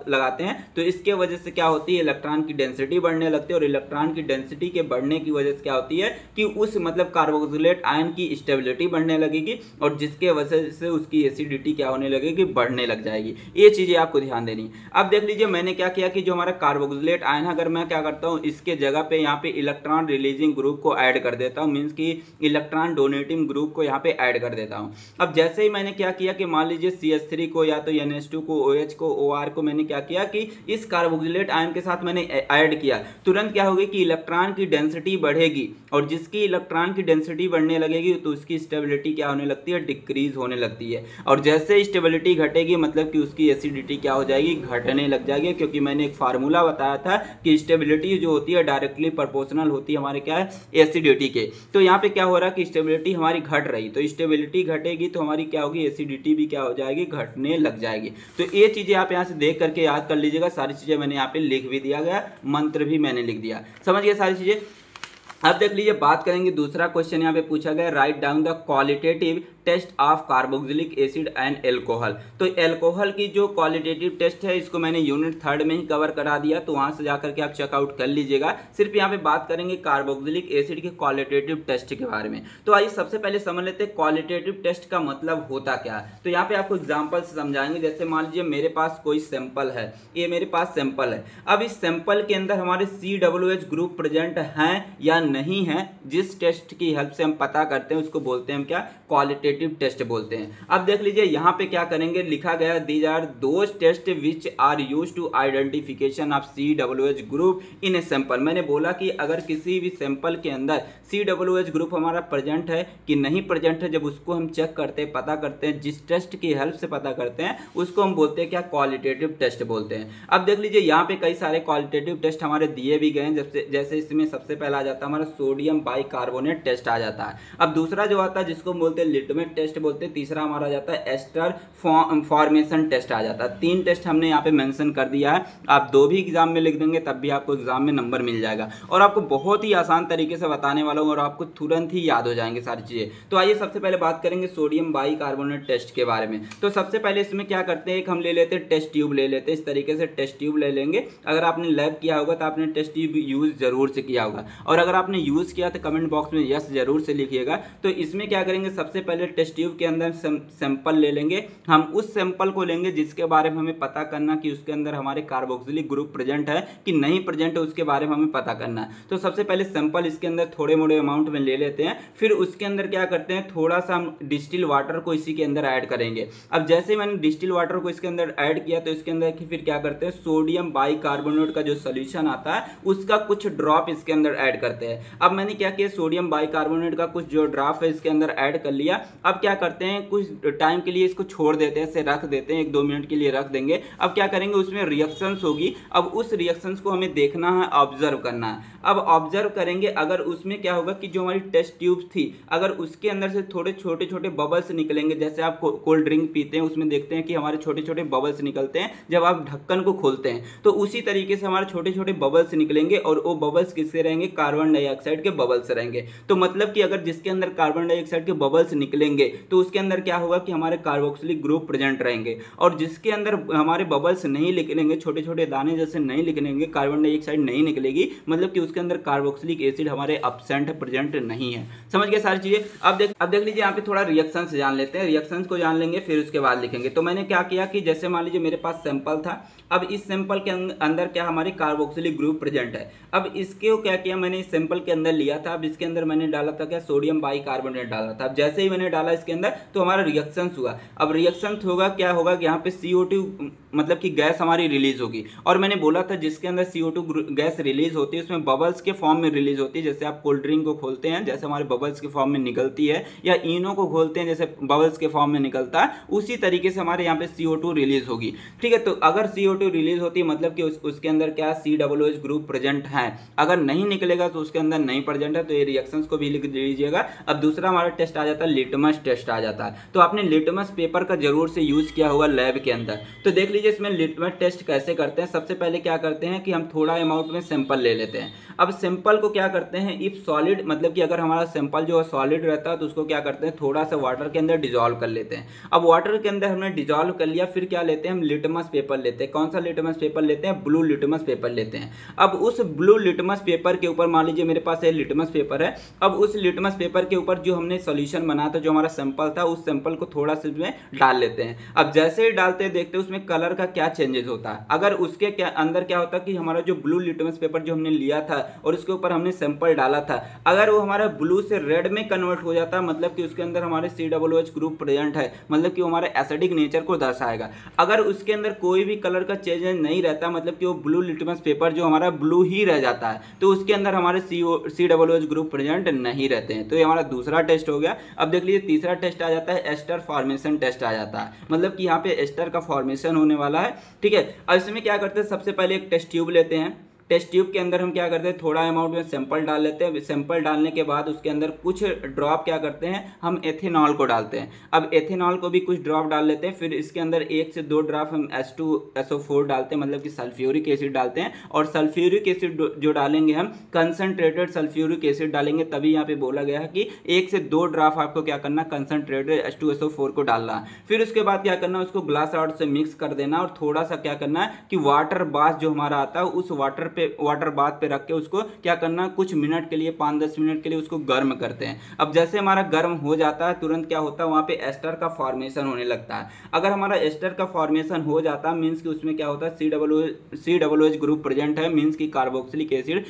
लगाते हैं, तो इसके वजह से क्या होती है, इलेक्ट्रॉन की डेंसिटी बढ़ने लगती है। और इलेक्ट्रॉन की डेंसिटी के बढ़ने की वजह से क्या होती है कि उस मतलब कार्बोक्सिलेट आयन की स्टेबिलिटी बढ़ने लगेगी, और जिसके वजह से उसकी एसिडिटी क्या होने लगेगी, बढ़ने लग जाएगी। ये चीजें आपको ध्यान देनी। अब देख लीजिए मैंने क्या किया कि जो हमारा कार्बोक्सिलेट आयन है, अगर मैं क्या करता हूँ, इसके जगह पे यहाँ पे इलेक्ट्रॉन रिलीजिंग ग्रुप को ऐड कर देता हूँ, मीन्स कि इलेक्ट्रॉन डोनेटिंग ग्रुप को यहाँ पे ऐड कर देता हूँ। अब जैसे ही मैंने क्या किया कि मान लीजिए CH3 को या तो NH2 को, OH को, OR को मैंने क्या किया कि इस कार्बोक्सिलेट आयन के साथ मैंने ऐड किया, तुरंत क्या होगी कि इलेक्ट्रॉन की डेंसिटी बढ़ेगी, और जिसकी इलेक्ट्रॉन की डेंसिटी बढ़ने लगेगी तो उसकी स्टेबिलिटी क्या होने लगती है, डिक्रीज होने लगती है। और जैसे स्टेबिलिटी घटेगी मतलब कि उसकी एसिडिटी क्या हो जाएगी, घटने लग जाएगी। क्योंकि मैंने एक फार्मूला बताया था कि स्टेबिलिटी जो होती है डायरेक्टली प्रोपोर्शनल होती है हमारे क्या है, एसिडिटी के। तो यहाँ पे क्या हो रहा है कि स्टेबिलिटी हमारी घट रही, तो स्टेबिलिटी घटेगी तो हमारी क्या होगी, एसिडिटी भी क्या हो जाएगी, घटने लग जाएगी। तो ये चीजें आप यहाँ से देख करके याद कर लीजिएगा। सारी चीजें मैंने यहाँ पे लिख भी दिया गया, मंत्र भी मैंने लिख दिया, समझ गए सारी चीजें। अब देख लीजिए, बात करेंगे दूसरा क्वेश्चन यहाँ पे पूछा गया, write down the qualitative test of carboxylic acid and alcohol. तो एल्कोहल की जो क्वालिटेटिव टेस्ट है इसको मैंने यूनिट 3 में ही कवर करा दिया, तो वहां से जाकर के आप चेकआउट कर लीजिएगा। सिर्फ यहाँ पे बात करेंगे कार्बोक्सिलिक एसिड के क्वालिटेटिव टेस्ट के बारे में। तो आइए सबसे पहले समझ लेते हैं क्वालिटेटिव टेस्ट का मतलब होता क्या है। तो यहाँ पे आपको एग्जाम्पल से समझाएंगे। जैसे मान लीजिए मेरे पास कोई सैंपल है, ये मेरे पास सैंपल है। अब इस सैंपल के अंदर हमारे COOH ग्रुप प्रेजेंट हैं या नहीं है, जिस टेस्ट की हेल्प से हम पता करते हैं उसको बोलते हैं हम क्या, क्वालिटेटिव क्वालिटेटिव टेस्ट बोलते हैं। अब देख लीजिए यहाँ पे क्या करेंगे, लिखा गया these are those test which are use to identification of CWH group in a sample. मैंने बोला कि अगर किसी भी सैंपल के अंदर CWH ग्रुप हमारा प्रेजेंट है कि नहीं प्रेजेंट है, जब उसको हम चेक करते हैं, पता करते हैं, जिस टेस्ट की हेल्प से पता करते हैं उसको हम बोलते हैं क्या, क्वालिटेटिव टेस्ट बोलते हैं। अब देख लीजिए यहाँ पे कई सारे क्वालिटेटिव टेस्ट हमारे दिए भी गए हैं, जैसे इसमें सबसे पहला आ जाता है हमारा सोडियम बाइकार्बोनेट टेस्ट आ जाता है। अब दूसरा जो आता है जिसको बोलते हैं लिटमस टेस्ट बोलते हैं, तीसरा हमारा जाता है एस्टर फॉर्मेशन टेस्ट आ जाता है। 3 टेस्ट हमने यहाँ पे मेंशन कर दिया है, आप 2 भी एग्जाम में लिख देंगे तब भी आपको एग्जाम में नंबर मिल जाएगा और आपको बहुत ही आसान तरीके से बताने वाला हूँ और आपको तुरंत ही याद हो जाएंगे सारी चीजें। तो आइए सबसे पहले बात करेंगे सोडियम बाइकार्बोनेट टेस्ट के बारे में। तो सबसे पहले इसमें क्या करते हैं, एक हम ले लेते हैं टेस्ट ट्यूब ले लेते हैं, इस तरीके से टेस्ट ट्यूब ले लेंगे। अगर आपने लैब किया होगा तो आपने टेस्ट ट्यूब यूज जरूर से किया होगा और अगर आपने यूज किया तो कमेंट बॉक्स में यस जरूर से लिखिएगा। तो इसमें क्या करेंगे, सबसे पहले टेस्ट ट्यूब के अंदर सैंपल ले लेंगे। हम उस सैंपल को लेंगे जिसके बारे में हमें पता करना कि उसके अंदर हमारे कार्बोक्सिलिक ग्रुप प्रेजेंट है कि नहीं प्रेजेंट है, उसके बारे में हमें पता करना है। तो सबसे पहले सैंपल इसके अंदर थोड़े मोड़े अमाउंट में ले लेते हैं, फिर उसके अंदर क्या करते हैं, थोड़ा सा हम डिस्टिल वाटर को इसी के अंदर ऐड करेंगे। अब जैसे ही मैंने डिस्टिल वाटर को इसके अंदर ऐड किया तो इसके अंदर फिर क्या करते हैं, सोडियम बाइकार्बोनेट का जो सोल्यूशन आता है उसका कुछ ड्रॉप इसके अंदर ऐड करते हैं। अब मैंने क्या किया, सोडियम बाइकार्बोनेट का कुछ जो ड्रॉप है इसके अंदर ऐड कर लिया। अब क्या करते हैं, कुछ टाइम के लिए इसको छोड़ देते हैं, ऐसे रख देते हैं, 1-2 मिनट के लिए रख देंगे। अब क्या करेंगे, उसमें रिएक्शंस होगी। अब उस रिएक्शंस को हमें देखना है, ऑब्जर्व करना है। अब ऑब्जर्व करेंगे, अगर उसमें क्या होगा कि जो हमारी टेस्ट ट्यूब थी, अगर उसके अंदर से थोड़े छोटे छोटे बबल्स निकलेंगे, जैसे आप कोल्ड ड्रिंक पीते हैं उसमें देखते हैं कि हमारे छोटे छोटे बबल्स निकलते हैं जब आप ढक्कन को खोलते हैं, तो उसी तरीके से हमारे छोटे छोटे बबल्स निकलेंगे और वो बबल्स किससे रहेंगे, कार्बन डाइऑक्साइड के बबल्स रहेंगे। तो मतलब कि अगर जिसके अंदर कार्बन डाइऑक्साइड के बबल्स निकलेंगे तो उसके अंदर क्या होगा कि हमारे कार्बोक्सिलिक ग्रुप प्रेजेंट रहेंगे, और जिसके अंदर हमारे बबल्स नहीं निकलेंगे, छोटे छोटे दाने जैसे नहीं निकलेंगे, कार्बन डाइऑक्साइड नहीं निकलेगी, मतलब कि उसके अंदर कार्बोक्सिलिक एसिड हमारे एब्सेंट प्रेजेंट नहीं है। समझ गए सारी चीजें। अब देख लीजिए यहाँ पे थोड़ा रिएक्शंस जान लेते हैं, रिएक्शंस को जान लेंगे फिर उसके बाद लिखेंगे। तो मैंने क्या किया कि जैसे मान लीजिए मेरे पास सैंपल था, अब इस सैंपल के अंदर क्या हमारी कार्बोक्सिलिक ग्रुप प्रेजेंट है। अब इसके क्या किया, मैंने इस सैंपल के अंदर लिया था, अब इसके अंदर मैंने डाला था क्या, सोडियम बाइकार्बोनेट डाला था। अब जैसे ही मैंने डाला इसके अंदर तो हमारा रिएक्शंस हुआ। अब रिएक्शंस होगा, क्या होगा कि यहाँ पे CO2 मतलब कि गैस हमारी रिलीज होगी, और मैंने बोला था जिसके अंदर CO2 गैस रिलीज होती है उसमें बबल्स के फॉर्म में रिलीज होती है। जैसे आप कोल्ड ड्रिंक को खोलते हैं जैसे हमारे बबल्स के फॉर्म में निकलती है, या इनो को खोलते हैं जैसे बबल्स के फॉर्म में निकलता है, उसी तरीके से हमारे यहाँ पे CO2 रिलीज होगी। ठीक है, तो अगर CO2 रिलीज होती है मतलब कि उसके अंदर क्या COOH ग्रुप प्रेजेंट है। अगर नहीं निकलेगा तो उसके अंदर नहीं प्रेजेंट है, तो ये रिएक्शंस को भी लिख लीजिएगा। अब दूसरा हमारा टेस्ट आ जाता है लिटमस टेस्ट आ जाता है। तो आपने लिटमस पेपर का जरूर से यूज किया होगा लैब के अंदर। तो देख लीजिए इसमें लिटमस टेस्ट कैसे करते हैं। सबसे पहले क्या करते हैं कि हम थोड़ा अमाउंट में सैंपल ले लेते हैं। अब सैंपल को क्या करते हैं, इफ सॉलिड मतलब कि अगर हमारा सैंपल जो है सॉलिड रहता है तो उसको क्या करते हैं, थोड़ा सा वाटर के अंदर डिजोल्व कर लेते हैं। अब वाटर के अंदर हमने डिजोल्व कर लिया, फिर क्या लेते हैं, हम लिटमस पेपर लेते हैं। कौन सा लिटमस पेपर लेते हैं, ब्लू लिटमस पेपर लेते हैं। अब उस ब्लू लिटमस पेपर के ऊपर मान लीजिए मेरे पास ये लिटमस पेपर है, अब उस लिटमस पेपर के ऊपर जो हमने सॉल्यूशन बनाया था, जो हमारा सैंपल था, उस सैंपल को थोड़ा सा इसमें डाल लेते हैं। अब जैसे ही डालते हैं देखते हैं उसमें कलर का क्या चेंजेस होता है। अगर उसके अंदर क्या होता है कि हमारा जो ब्लू लिटमस पेपर जो हमने लिया था और उसके ऊपर हमने सैंपल डाला था, अगर वो हमारा ब्लू से रेड में कन्वर्ट हो जाता है मतलब कि उसके अंदर हमारे COOH ग्रुप प्रेजेंट है, मतलब कि वो हमारे एसिडिक नेचर को दर्शाएगा। अगर उसके अंदर कोई भी कलर का चेंज नहीं रहता मतलब कि वो ब्लू लिटमस पेपर जो हमारा ब्लू ही रह जाता है, तो उसके अंदर हमारे COOH ग्रुप प्रेजेंट नहीं रहते हैं। तो ये हमारा दूसरा टेस्ट हो गया। अब देख लीजिए तीसरा टेस्ट आ जाता है एस्टर फॉर्मेशन टेस्ट आ जाता है, मतलब कि यहाँ पे एस्टर का फॉर्मेशन होने वाला है। ठीक है, अब इसमें क्या करते हैं, सबसे पहले एक टेस्ट ट्यूब लेते हैं। टेस्ट ट्यूब के अंदर हम क्या करते हैं, थोड़ा अमाउंट में सैंपल डाल लेते हैं। सैंपल डालने के बाद उसके अंदर कुछ ड्रॉप क्या करते हैं, हम एथेनॉल को डालते हैं। अब एथेनॉल को भी कुछ ड्रॉप डाल लेते हैं, फिर इसके अंदर 1 से 2 ड्रॉप हम H2SO4 डालते हैं, मतलब कि सल्फ्यूरिक एसिड डालते हैं। और सल्फ्यूरिक एसिड जो डालेंगे हम कंसनट्रेटेड सल्फ्यूरिक एसिड डालेंगे, तभी यहाँ पे बोला गया है कि 1 से 2 ड्रॉप आपको क्या करना, कंसनट्रेटेड H2SO4 को डालना है। फिर उसके बाद क्या करना, उसको ग्लास आउट से मिक्स कर देना और थोड़ा सा क्या करना है कि वाटर बाथ जो हमारा आता है उस वाटर वाटर बाथ पे रख के उसको क्या करना, कुछ मिनट के लिए 5-10 मिनट के लिए उसको गर्म करते हैं। अब जैसे हमारा गर्म हो जाता है तुरंत क्या होता है वहाँ पे एस्टर का फॉर्मेशन होने लगता है। अगर हमारा एस्टर का फॉर्मेशन हो जाता है मीन्स कि उसमें क्या होता है COOH ग्रुप प्रेजेंट है, मीन्स कि कार्बोक्सिलिक एसिड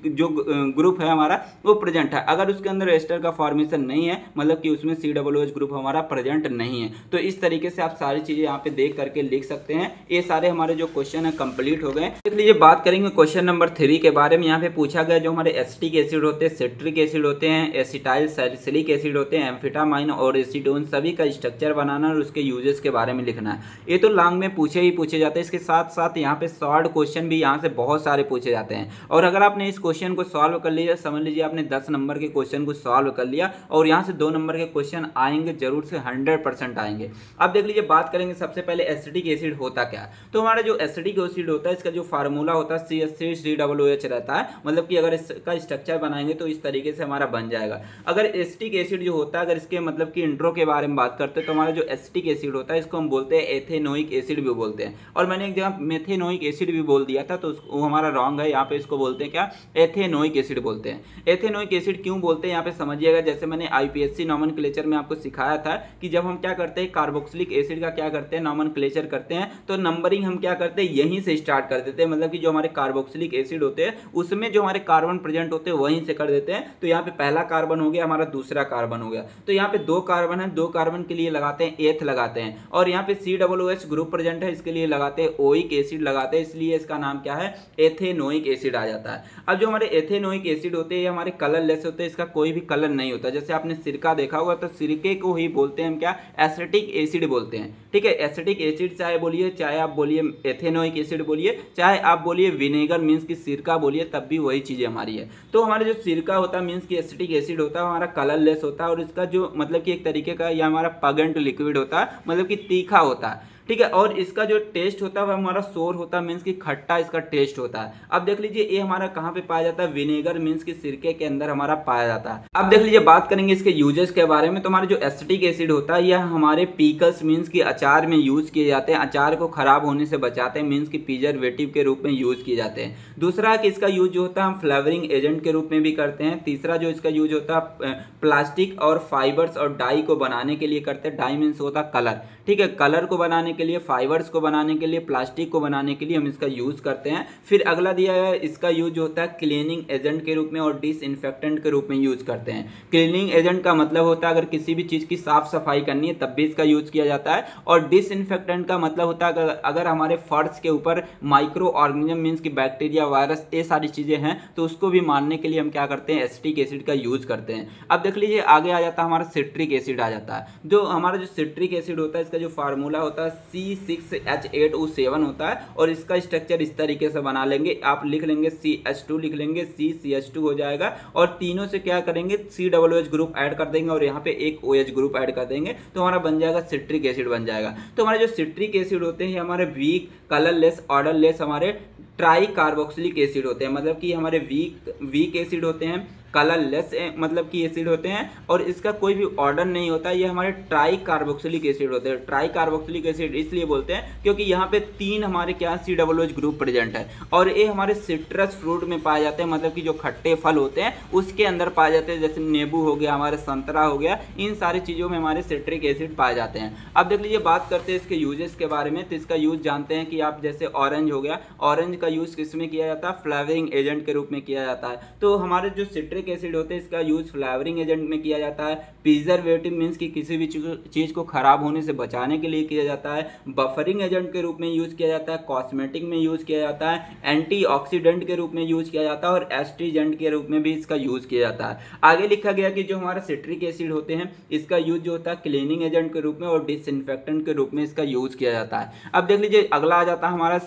जो ग्रुप है हमारा वो प्रेजेंट है। अगर उसके अंदर एस्टर का फॉर्मेशन नहीं है मतलब कि उसमें COOH ग्रुप हमारा प्रेजेंट नहीं है। तो इस तरीके से आप सारी चीजें यहाँ पे देख करके लिख सकते हैं। ये सारे हमारे जो क्वेश्चन है कंप्लीट हो गए। देख लीजिए बात करेंगे क्वेश्चन नंबर 3 के बारे में। यहाँ पे पूछा गया जो हमारे एसिटिक एसिड होते हैं, सिट्रिक एसिड होते हैं, एसिटाइल सैलिसिलिक एसिड होते हैं, एम्फेटामाइन और एसीटोन सभी का स्ट्रक्चर बनाना और उसके यूजेस के बारे में लिखना है। ये तो लॉन्ग में पूछे जाते हैं, इसके साथ साथ यहाँ पे शॉर्ट क्वेश्चन भी यहाँ से बहुत सारे पूछे जाते हैं। और अगर आपने इस क्वेश्चन को सॉल्व कर लिया, समझ लीजिए आपने 10 नंबर के क्वेश्चन को सॉल्व कर लिया और यहाँ से 2 नंबर के क्वेश्चन आएंगे जरूर से, 100% आएंगे। अब देख लीजिए बात करेंगे सबसे पहले एसिटिक एसिड होता क्या है। तो हमारा जो एसिटिक एसिड होता है इसका जो फार्मूला होता है CH3COOH रहता है, मतलब कि अगर इसका स्ट्रक्चर बनाएंगे तो इस तरीके से हमारा बन जाएगा। अगर एसिटिक एसिड जो होता है अगर इसके मतलब कि इंट्रो के बारे में बात करते हैं तो हमारा जो एसिटिक एसिड होता है इसको हम बोलते हैं एथेनोइक एसिड भी बोलते हैं। और मैंने एक जगह मेथेनोइक एसिड भी बोल दिया था तो वो हमारा रॉन्ग है। यहाँ पे इसको बोलते हैं क्या, एथेनोइक एसिड बोलते हैं। एथेनोइक एसिड क्यों बोलते हैं यहाँ पे समझिएगा। जैसे मैंने IPSC नॉमेनक्लेचर में आपको सिखाया था कि जब हम क्या करते हैं कार्बोक्सिलिक एसिड का क्या करते हैं नॉमेनक्लेचर करते हैं तो नंबरिंग हम क्या करते हैं यहीं से स्टार्ट कर देते हैं। मतलब कि जो हमारे कार्बोक्सिलिक एसिड होते हैं उसमें जो हमारे कार्बन प्रेजेंट होते हैं वहीं से कर देते हैं। तो यहाँ पे पहला कार्बन हो गया हमारा, दूसरा कार्बन हो गया, तो यहाँ पे 2 कार्बन है, 2 कार्बन के लिए लगाते हैं एथ लगाते हैं। और यहाँ पे COOH ग्रुप प्रेजेंट है इसके लिए लगाते हैं ओइक एसिड लगाते हैं, इसलिए इसका नाम क्या है, एथेनोइक एसिड आ जाता है। अब जो हमारे एथेनोइक एसिड होते हैं ये हमारे कलरलेस होते हैं, इसका कोई भी कलर नहीं होता। जैसे आपने सिरका देखा होगा तो सिरके को ही बोलते हैं हम क्या, एसिटिक एसिड बोलते हैं। ठीक है, एसिटिक एसिड चाहे बोलिए, चाहे आप बोलिए एथेनोइक एसिड बोलिए, चाहे आप बोलिए विनेगर मीन्स की सिरका बोलिए, तब भी वही चीज़ हमारी है। तो हमारा जो सिरका होता है मीन्स की एसिटिक एसिड होता है हमारा कलरलेस होता है और इसका जो मतलब कि एक तरीके का यह हमारा पगेंट लिक्विड होता है, मतलब कि तीखा होता है। ठीक है, और इसका जो टेस्ट होता है वो हमारा सोर होता है, मीन्स की खट्टा इसका टेस्ट होता है। अब देख लीजिए ये हमारा कहाँ पे पाया जाता है, विनेगर मीन्स की सिरके के अंदर हमारा पाया जाता है। अब देख लीजिए बात करेंगे इसके यूजेस के बारे में। तो हमारा जो एसिटिक एसिड होता है यह हमारे पीकल्स मीन्स की अचार में यूज किए जाते हैं, अचार को खराब होने से बचाते हैं, मीन्स की प्रिजर्वेटिव के रूप में यूज किए जाते हैं। दूसरा कि इसका यूज जो होता है हम फ्लेवरिंग एजेंट के रूप में भी करते हैं। तीसरा जो इसका यूज होता है प्लास्टिक और फाइबर्स और डाई को बनाने के लिए करते हैं। डाई मीन्स होता है कलर, ठीक है, कलर को बनाने के लिए, फाइबर्स को बनाने के लिए, प्लास्टिक को बनाने के लिए हम इसका यूज करते हैं। फिर अगला दिया है इसका यूज होता है क्लीनिंग एजेंट के रूप में और डिसइंफेक्टेंट के रूप में यूज करते हैं। क्लीनिंग एजेंट का मतलब होता है अगर किसी भी चीज की साफ सफाई करनी है तब भी इसका यूज किया जाता है। और डिसइंफेक्टेंट का मतलब होता है अगर हमारे फर्श के ऊपर माइक्रो ऑर्गेनिज्म मीन्स की बैक्टीरिया, वायरस, ये सारी चीजें हैं तो उसको भी मारने के लिए हम क्या करते हैं, एसिटिक एसिड का यूज करते हैं। अब देख लीजिए आगे आ जाता है हमारा सिट्रिक एसिड आ जाता है। जो हमारा जो सिट्रिक एसिड होता है इसका जो फार्मूला होता है C6H8O7 होता है और इसका स्ट्रक्चर इस तरीके से बना लेंगे, आप लिख लेंगे CH2 लिख लेंगे, CH2 हो जाएगा और तीनों से क्या करेंगे COOH ग्रुप ऐड कर देंगे और यहाँ पे एक OH ग्रुप ऐड कर देंगे तो हमारा बन जाएगा सिट्रिक एसिड बन जाएगा। तो हमारे जो सिट्रिक एसिड होते हैं हमारे वीक, कलरलेस, ऑर्डरलेस हमारे ट्राई कार्बोक्सिलिक एसिड होते हैं। मतलब कि हमारे वीक एसिड होते हैं, कलरलेस मतलब कि एसिड होते हैं और इसका कोई भी ऑर्डर नहीं होता। ये हमारे ट्राई कार्बोक्सिलिक एसिड होते हैं। ट्राई कार्बोक्सिलिक एसिड इसलिए बोलते हैं क्योंकि यहाँ पे 3 हमारे क्या COOH ग्रुप प्रेजेंट है और ये हमारे सिट्रस फ्रूट में पाए जाते हैं, मतलब कि जो खट्टे फल होते हैं उसके अंदर पाए जाते हैं, जैसे नींबू हो गया, हमारे संतरा हो गया, इन सारी चीज़ों में हमारे सिट्रिक एसिड पाए जाते हैं। अब देख लीजिए बात करते हैं इसके यूजेस के बारे में। तो इसका यूज जानते हैं कि आप जैसे ऑरेंज हो गया, ऑरेंज का यूज किस में किया जाता है, फ्लेवरिंग एजेंट के रूप में किया जाता है। तो हमारे जो सिट्रिक एसिड होते हैं इसका यूज फ्लेवरिंग एजेंट में किया जाता है। प्रिजर्वेटिव मीन्स कि किसी भी चीज को खराब होने से बचाने के लिए किया जाता है। बफरिंग एजेंट के रूप में यूज किया जाता है। कॉस्मेटिक में यूज किया जाता है। एंटीऑक्सीडेंट के रूप में यूज किया जाता है और एस्ट्रीजेंट के रूप में भी इसका यूज किया जाता है। आगे लिखा गया कि जो हमारा सिट्रिक एसिड होते हैं इसका यूज जो होता है क्लीनिंग एजेंट के रूप में और डिसइंफेक्टेंट के रूप में इसका यूज किया जाता है। अब देख लीजिए अगला आ जाता है हमारा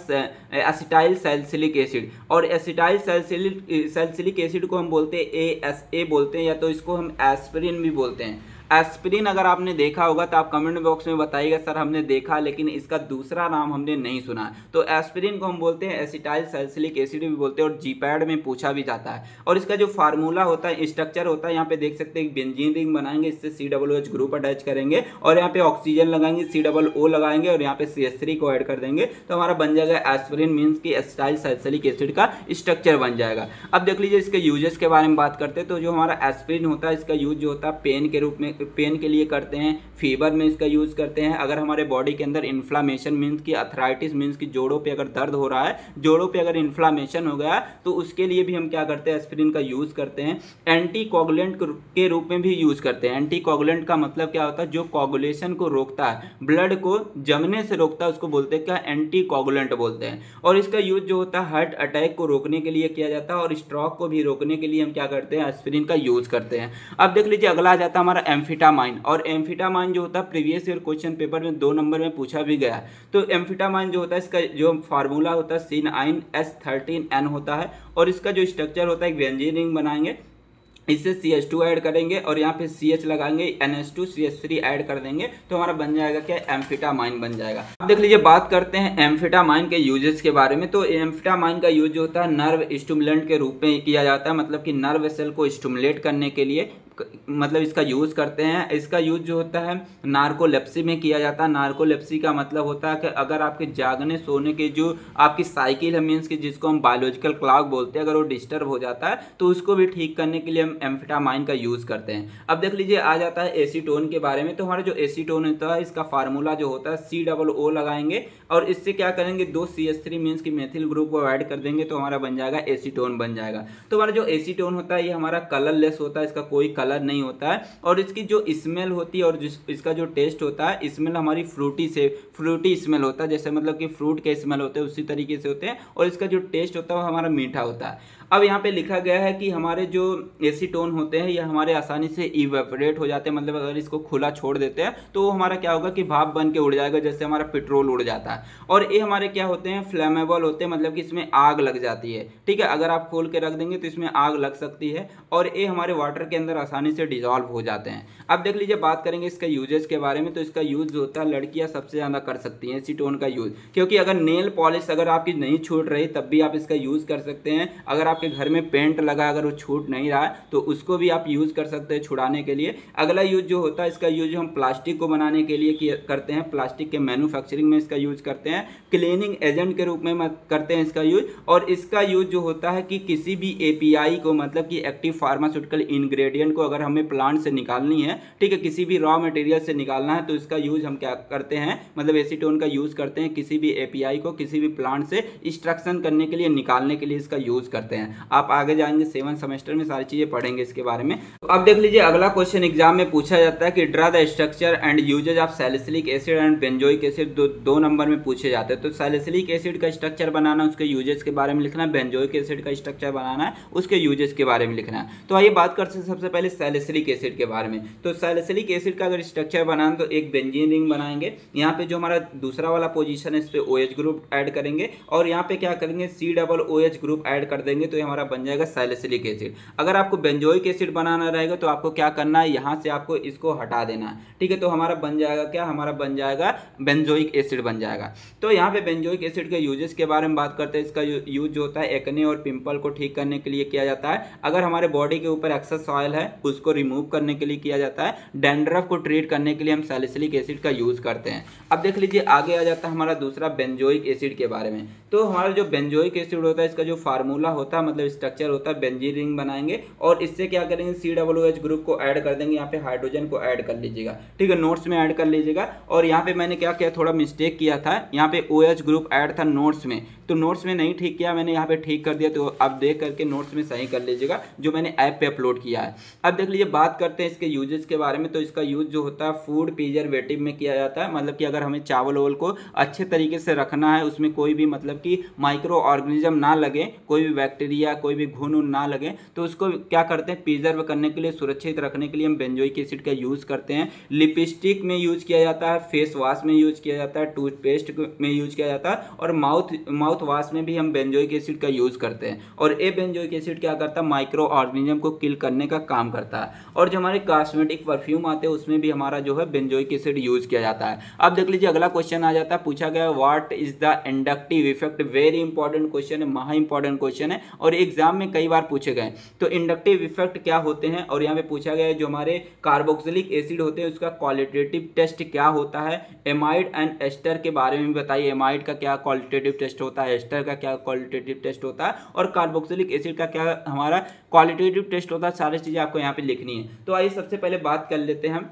एसिटाइल सैलिसिलिक एसिड और एसिटाइल सैलिसिलिक एसिड को हम बोलते हैं ASA बोलते हैं या तो इसको हम एस्पिरिन भी बोलते हैं। एस्पिरिन अगर आपने देखा होगा तो आप कमेंट बॉक्स में बताइएगा सर हमने देखा लेकिन इसका दूसरा नाम हमने नहीं सुना। तो एस्पिरिन को हम बोलते हैं एसिटाइल सैलिसिलिक एसिड भी बोलते हैं और जीपैड में पूछा भी जाता है। और इसका जो फार्मूला होता है, स्ट्रक्चर होता है, यहाँ पे देख सकते हैं बेंजीन रिंग बनाएंगे, इससे COOH ग्रुप अटैच करेंगे और यहाँ पे ऑक्सीजन लगाएंगे, COO लगाएंगे और यहाँ पे CH3 को ऐड कर देंगे तो हमारा बन जाएगा एस्पिरिन, मीन्स की एसिटाइल सैलिसिलिक एसिड का स्ट्रक्चर बन जाएगा। अब देख लीजिए इसके यूजेस के बारे में बात करते हैं। तो जो हमारा एस्पिरिन होता है इसका यूज जो होता है पेन के रूप में, पेन के लिए करते हैं, फीवर में इसका यूज करते हैं। अगर हमारे बॉडी के अंदर इन्फ्लामेशन मीन्स की अर्थराइटिस मीन्स की जोड़ों पे अगर दर्द हो रहा है, जोड़ों पे अगर इन्फ्लामेशन हो गया तो उसके लिए भी हम क्या करते हैं, एस्पिरिन का यूज करते हैं। एंटी कोगुलेंट के रूप में भी यूज करते हैं। एंटी कोगुलेंट का मतलब क्या होता है, जो कोगुलेशन को रोकता है, ब्लड को जमने से रोकता है, उसको बोलते हैं क्या, एंटी कोगुलेंट बोलते हैं। और इसका यूज जो होता है हार्ट अटैक को रोकने के लिए किया जाता है और स्ट्रोक को भी रोकने के लिए हम क्या करते हैं, एस्पिरिन का यूज करते हैं। अब देख लीजिए अगला आ जाता है हमारा एम्फिटामाइन। और एम्फिटामाइन जो होता है प्रीवियस ईयर क्वेश्चन पेपर में 2 नंबर में पूछा भी गया। तो एम्फिटामाइन जो होता है इसका जो फार्मूला होता है CnS13N होता है और इसका जो स्ट्रक्चर होता है एक बेंजीन रिंग बनाएंगे, इससे CH2 ऐड करेंगे और यहाँ पे CH लगाएंगे, NH2 CH3 ऐड कर देंगे तो हमारा बन जाएगा क्या, एम्फिटामाइन बन जाएगा। अब देख लीजिए बात करते हैं एम्फिटामाइन के यूजेस के बारे में। तो एम्फिटामाइन का यूज जो होता है नर्व स्टिमुलेंट के रूप में किया जाता है, मतलब कि नर्व सेल को स्टिमुलेट करने के लिए मतलब इसका यूज करते हैं। इसका यूज जो होता है नार्कोलेप्सी में किया जाता है। नार्कोलेप्सी का मतलब होता है कि अगर आपके जागने सोने के जो आपकी साइकिल है, मीन्स की जिसको हम बायोलॉजिकल क्लॉक बोलते हैं, अगर वो डिस्टर्ब हो जाता है तो उसको भी ठीक करने के लिए हम एम्फिटामाइन का यूज करते हैं। अब देख लीजिए आ जाता है एसीटोन के बारे में। तो हमारा जो एसीटोन होता है इसका फार्मूला जो होता है COO लगाएंगे और इससे क्या करेंगे, 2 CH3 मीन्स की मेथिल ग्रुप को ऐड कर देंगे तो हमारा बन जाएगा एसीटोन बन जाएगा। तो हमारा जो एसीटोन होता है ये हमारा कलरलेस होता है, इसका कोई कलर नहीं होता है और इसकी जो स्मेल होती है और इसका जो टेस्ट होता है, स्मेल हमारी फ्रूटी स्मेल होता है, जैसे मतलब कि फ्रूट के स्मेल होते हैं उसी तरीके से होते हैं और इसका जो टेस्ट होता है वो हमारा मीठा होता है। अब यहाँ पे लिखा गया है कि हमारे जो एसीटोन होते हैं ये हमारे आसानी से इवेपोरेट हो जाते हैं, मतलब अगर इसको खुला छोड़ देते हैं तो वो हमारा क्या होगा कि भाप बन के उड़ जाएगा, जैसे हमारा पेट्रोल उड़ जाता है। और ये हमारे क्या होते हैं, फ्लेमेबल होते हैं, मतलब कि इसमें आग लग जाती है। ठीक है, अगर आप खोल के रख देंगे तो इसमें आग लग सकती है और ये हमारे वाटर के अंदर आसानी से डिजॉल्व हो जाते हैं। अब देख लीजिए बात करेंगे इसका यूजेस के बारे में। तो इसका यूज जो होता है लड़कियां सबसे ज़्यादा कर सकती हैं एसीटोन का यूज, क्योंकि अगर नेल पॉलिश अगर आपकी नहीं छूट रही तब भी आप इसका यूज़ कर सकते हैं। अगर आपके घर में पेंट लगा अगर वो छूट नहीं रहा है तो उसको भी आप यूज़ कर सकते हैं छुड़ाने के लिए। अगला यूज जो होता है इसका यूज हम प्लास्टिक को बनाने के लिए करते हैं, प्लास्टिक के मैन्युफैक्चरिंग में इसका यूज करते हैं, क्लीनिंग एजेंट के रूप में करते हैं इसका यूज। और इसका यूज जो होता है कि किसी भी API को, मतलब कि एक्टिव फार्मास्यूटिकल इंग्रेडिएंट को अगर हमें प्लांट से निकालनी है, ठीक है, किसी भी रॉ मटेरियल से निकालना है तो इसका यूज हम क्या करते हैं, मतलब एसीटोन का यूज करते हैं किसी भी API को किसी भी प्लांट से एक्सट्रैक्शन करने के लिए, निकालने के लिए इसका यूज करते हैं। आप आगे जाएंगे 7 सेमेस्टर में सारी चीजें पढ़ेंगे इसके बारे में। तो अब देख लीजिए अगला क्वेश्चन एग्जाम में पूछा जाता है कि draw the structure and uses of salicylic acid and benzoic acid, दो नंबर में पूछे जाते हैं। तो सैलिसिलिक एसिड का स्ट्रक्चर बनाना, उसके यूजेस के बारे में लिखना है, बेंजोइक एसिड का स्ट्रक्चर बनाना है, उसके यूजेस के बारे में लिखना है। तो आइए बात करते हैं सबसे पहले सैलिसिलिक एसिड के बारे में। तो सैलिसिलिक एसिड का अगर स्ट्रक्चर बनाना तो एक बेंजीन रिंग बनाएंगे, यहाँ पे जो हमारा दूसरा वाला पोजीशन है इस पे OH ग्रुप ऐड करेंगे और यहाँ पे क्या करेंगे COOH ग्रुप ऐड कर देंगे तो ये हमारा बन जाएगा सैलिसिलिक एसिड। अगर आपको बेंजोइक एसिड बनाना रहेगा तो आपको क्या करना है, यहाँ से आपको इसको हटा देना है। ठीक है, तो हमारा बन जाएगा क्या, हमारा बन जाएगा बेंजोइक एसिड बन जाएगा। तो यहाँ पे बेंजोइक एसिड के यूजेस के बारे में बात करते हैं। इसका यूज जो होता है एक्ने और पिंपल को ठीक करने के लिए किया जाता है। अगर हमारे बॉडी के ऊपर एक्सेस ऑयल है उसको रिमूव करने के लिए किया जाता है। डैंड्रफ को ट्रीट करने के लिए हम सैलिसिलिक एसिड का यूज करते हैं। अब देख लीजिए आगे आ जाता है हमारा दूसरा बेंजोइक एसिड के बारे में। तो हमारा जो बेंजोइक एसिड होता है इसका जो फार्मूला होता है, मतलब स्ट्रक्चर होता है, बेंजीन रिंग बनाएंगे और इससे क्या करेंगे COOH ग्रुप को ऐड कर देंगे, यहाँ पे हाइड्रोजन को ऐड कर लीजिएगा। ठीक है, नोट्स में ऐड कर लीजिएगा। और यहाँ पे मैंने क्या किया, थोड़ा मिस्टेक किया था, यहाँ पे OH ग्रुप ऐड था नोट्स में, तो नोट्स में नहीं ठीक किया मैंने, यहाँ पे ठीक कर दिया। तो आप देख करके नोट्स में सही कर लीजिएगा जो मैंने ऐप पे अपलोड किया है। अब देख लीजिए बात करते हैं इसके यूजेस के बारे में। तो इसका यूज जो होता है फूड प्रिजर्वेटिव में किया जाता है, मतलब कि अगर हमें चावल वावल को अच्छे तरीके से रखना है, उसमें कोई भी मतलब कि माइक्रो ऑर्गेनिज्म ना लगे, कोई भी बैक्टीरिया कोई भी घुन ना लगे, तो उसको क्या करते हैं प्रिजर्व करने के लिए, सुरक्षित रखने के लिए हम बेंजोइक एसिड का यूज़ करते हैं। लिपस्टिक में यूज किया जाता है, फेस वॉश में यूज किया जाता है, टूथपेस्ट में यूज किया जाता है और माउथ वॉश में भी हम बेंजोइक एसिड का यूज़ करते हैं। और ये बेंजोइक एसिड क्या करता है, माइक्रो ऑर्गेनिज्म को किल करने का काम करता है। और जो हमारे कॉस्मेटिक परफ्यूम आते हैं उसमें भी हमारा जो है बेंजोइक एसिड यूज किया जाता है। अब देख लीजिए अगला क्वेश्चन आ जाता है, पूछा गया what is the inductive effect. Very important question है, महा इंपॉर्टेंट क्वेश्चन है और एग्जाम में कई बार पूछे गए। तो इंडक्टिव इफेक्ट क्या होते हैं, और यहाँ पे पूछा गया है जो हमारे कार्बोक्सिलिक एसिड होते हैं उसका क्वालिटेटिव टेस्ट क्या होता है। एमाइड एंड एस्टर के बारे में बताइए, एमाइड का क्या क्वालिटेटिव टेस्ट होता है, एस्टर का क्या क्वालिटेटिव टेस्ट होता है और कार्बोक्सिलिक एसिड का क्या हमारा क्वालिटेटिव टेस्ट होता है। सारी चीज़ें आपको यहाँ पे लिखनी है। तो आइए सबसे पहले बात कर लेते हैं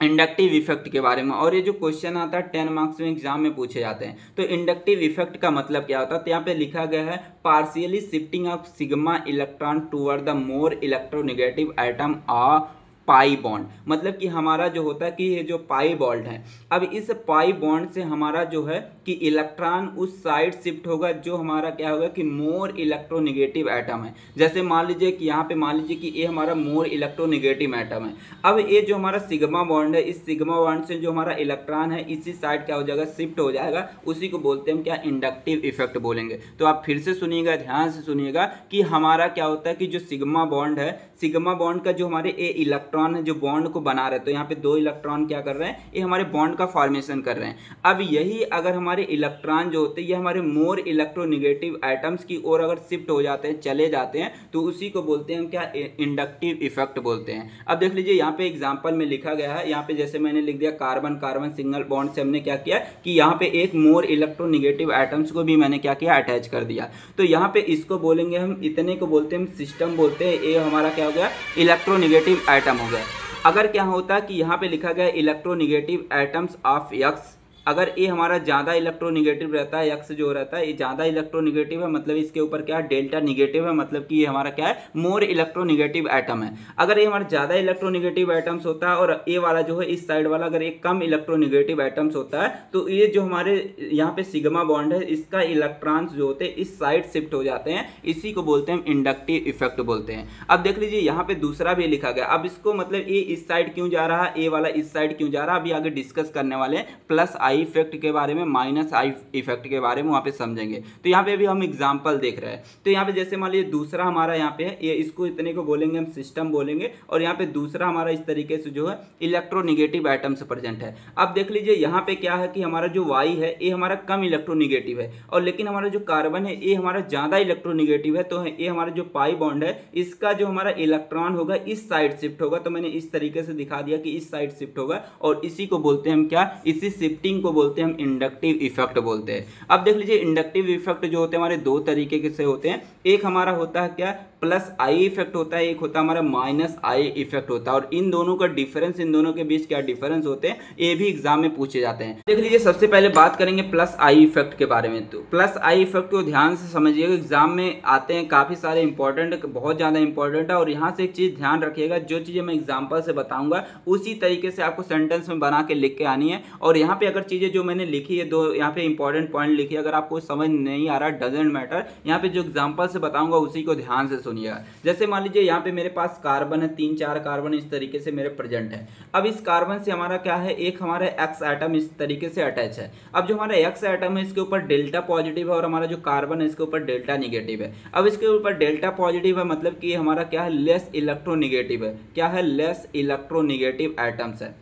इंडक्टिव इफेक्ट के बारे में। और ये जो क्वेश्चन आता है 10 मार्क्स में एग्जाम में पूछे जाते हैं। तो इंडक्टिव इफेक्ट का मतलब क्या होता है, तो यहाँ पे लिखा गया है partially shifting of sigma electron toward the more electronegative atom a pi bond. मतलब कि हमारा जो होता है कि ये जो पाई बॉन्ड है, अब इस पाई बॉन्ड से हमारा जो है कि इलेक्ट्रॉन उस साइड शिफ्ट होगा जो हमारा क्या होगा कि मोर इलेक्ट्रोनेगेटिव एटम है। जैसे मान लीजिए कि यहाँ पे मान लीजिए कि ये हमारा मोर इलेक्ट्रोनेगेटिव एटम है। अब ये जो हमारा सिग्मा बॉन्ड है, इस सिग्मा बॉन्ड से जो हमारा इलेक्ट्रॉन है इसी साइड क्या हो जाएगा, शिफ्ट हो जाएगा। उसी को बोलते हैं हम क्या, इंडक्टिव इफेक्ट बोलेंगे। तो आप फिर से सुनिएगा, ध्यान से सुनिएगा कि हमारा क्या होता है कि जो सिग्मा बॉन्ड है, सिग्मा बॉन्ड का जो हमारे ए इलेक्ट्रॉन है जो बॉन्ड को बना रहे हैं, तो यहाँ पे 2 इलेक्ट्रॉन क्या कर रहे हैं, ये हमारे बॉन्ड का फॉर्मेशन कर रहे हैं। अब यही अगर हमारे इलेक्ट्रॉन जो होते हैं ये हमारे मोर इलेक्ट्रोनेगेटिव एटम्स की ओर अगर शिफ्ट हो जाते हैं, चले जाते हैं, तो उसी को बोलते हैं हम क्या, इंडक्टिव इफेक्ट बोलते हैं। अब देख लीजिए यहाँ पे एग्जाम्पल में लिखा गया है, यहाँ पे जैसे मैंने लिख दिया कार्बन कार्बन सिंगल बॉन्ड से हमने क्या किया कि यहाँ पे एक मोर इलेक्ट्रोनेगेटिव एटम्स को भी मैंने क्या किया, अटैच कर दिया। तो यहाँ पे इसको बोलेंगे हम, इतने को बोलते हैं हम सिस्टम बोलते हैं। ये हमारा क्या हो गया, इलेक्ट्रोनेगेटिव एटम हो गया। अगर क्या होता है कि यहाँ पे लिखा गया इलेक्ट्रोनेगेटिव एटम्स ऑफ एक्स, अगर ये हमारा ज़्यादा इलेक्ट्रोनेगेटिव रहता है, एक्स जो रहता है ये ज़्यादा इलेक्ट्रोनेगेटिव है, मतलब इसके ऊपर क्या है, डेल्टा निगेटिव है, मतलब कि ये हमारा क्या है, मोर इलेक्ट्रोनेगेटिव एटम है। अगर ये हमारा ज़्यादा इलेक्ट्रोनेगेटिव एटम्स होता है और ये वाला जो है इस साइड वाला अगर एक कम इलेक्ट्रोनेगेटिव एटम्स होता है, तो ये जो हमारे यहाँ पे सिग्मा बॉन्ड है इसका इलेक्ट्रॉन्स जो होते हैं इस साइड शिफ्ट हो जाते हैं। इसी को बोलते हैं इंडक्टिव इफेक्ट बोलते हैं। अब देख लीजिए यहाँ पे दूसरा भी लिखा गया। अब इसको मतलब ये इस साइड क्यों जा रहा है, ए वाला इस साइड क्यों जा रहा है, अभी आगे डिस्कस करने वाले हैं। प्लस आई इफेक्ट के बारे में, माइनस आई इफेक्ट के बारे में वहां पे समझेंगे। तो यहाँ पे भी हम एग्जांपल देख रहे हैं। तो यहाँ पे जैसे मान लीजिए दूसरा हमारा यहाँ पे है, ये इसको इतने को बोलेंगे हम सिस्टम बोलेंगे, और यहाँ पे दूसरा हमारा इस तरीके से जो है इलेक्ट्रोनेगेटिव एटम्स प्रेजेंट है। अब देख लीजिए यहाँ पे क्या है कि हमारा जो वाई है ये हमारा कम इलेक्ट्रोनेगेटिव है, और लेकिन हमारा जो कार्बन है ये हमारा ज्यादा इलेक्ट्रोनेगेटिव है। तो ये हमारा जो पाई बॉन्ड है इसका जो हमारा इलेक्ट्रॉन होगा इस साइड शिफ्ट होगा। तो मैंने इस तरीके से दिखा दिया कि इस साइड शिफ्ट होगा, और इसी को बोलते हैं हम क्या, इसी शिफ्टिंग को बोलते हैं हम इंडक्टिव इफेक्ट बोलते हैं। अब देख लीजिए इंडक्टिव इफेक्ट जो होते हैं हमारे 2 तरीके से होते हैं। एक हमारा होता है क्या, प्लस आई इफेक्ट होता है, एक होता है हमारा माइनस आई इफेक्ट होता है। और इन दोनों का डिफरेंस, इन दोनों के बीच क्या डिफरेंस होते हैं, ये भी एग्जाम में पूछे जाते हैं। देख लीजिए सबसे पहले बात करेंगे प्लस आई इफेक्ट के बारे में। तो प्लस आई इफेक्ट को ध्यान से समझिएगा, एग्जाम में आते हैं काफी सारे इंपॉर्टेंट, बहुत ज्यादा इंपॉर्टेंट है। और यहाँ से एक चीज ध्यान रखिएगा, जो चीजें मैं एग्जाम्पल से बताऊंगा उसी तरीके से आपको सेंटेंस में बना के लिख के आनी है। और यहाँ पे अगर चीजें जो मैंने लिखी है, 2 यहाँ पे इंपॉर्टेंट पॉइंट लिखी है, अगर आपको समझ नहीं आ रहा डजेंट मैटर, यहाँ पे जो एग्जाम्पल से बताऊंगा उसी को ध्यान से सुनिएगा। जैसे मान लीजिए यहाँ पे मेरे पास कार्बन है, 3-4 कार्बन इस तरीके से मेरे प्रेजेंट है। अब इस कार्बन से हमारा क्या है, एक हमारा एक्स एटम इस तरीके से अटैच है। अब जो हमारा एक्स एटम है इसके ऊपर डेल्टा पॉजिटिव है, और हमारा जो कार्बन है इसके ऊपर डेल्टा निगेटिव है। अब इसके ऊपर डेल्टा पॉजिटिव है, मतलब कि हमारा क्या है, लेस इलेक्ट्रोनेगेटिव है। क्या है, लेस इलेक्ट्रोनेगेटिव एटम्स है,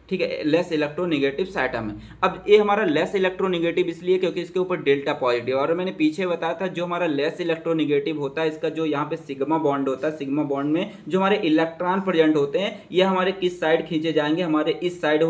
ठीक है, लेस इलेक्ट्रोनेगेटिव एटम है। अब ये हमारा लेस इलेक्ट्रोनेगेटिव इसलिए क्योंकि इसके ऊपर डेल्टा पॉजिटिव। और मैंने पीछे बताया था जो हमारा लेस इलेक्ट्रोनेगेटिव होता है, इसका जो यहाँ पे सिग्मा बॉन्ड होता है, सिग्मा बॉन्ड में जो हमारे इलेक्ट्रॉन प्रेजेंट होते हैं ये हमारे किस साइड खींचे जाएंगे, हमारे इस साइड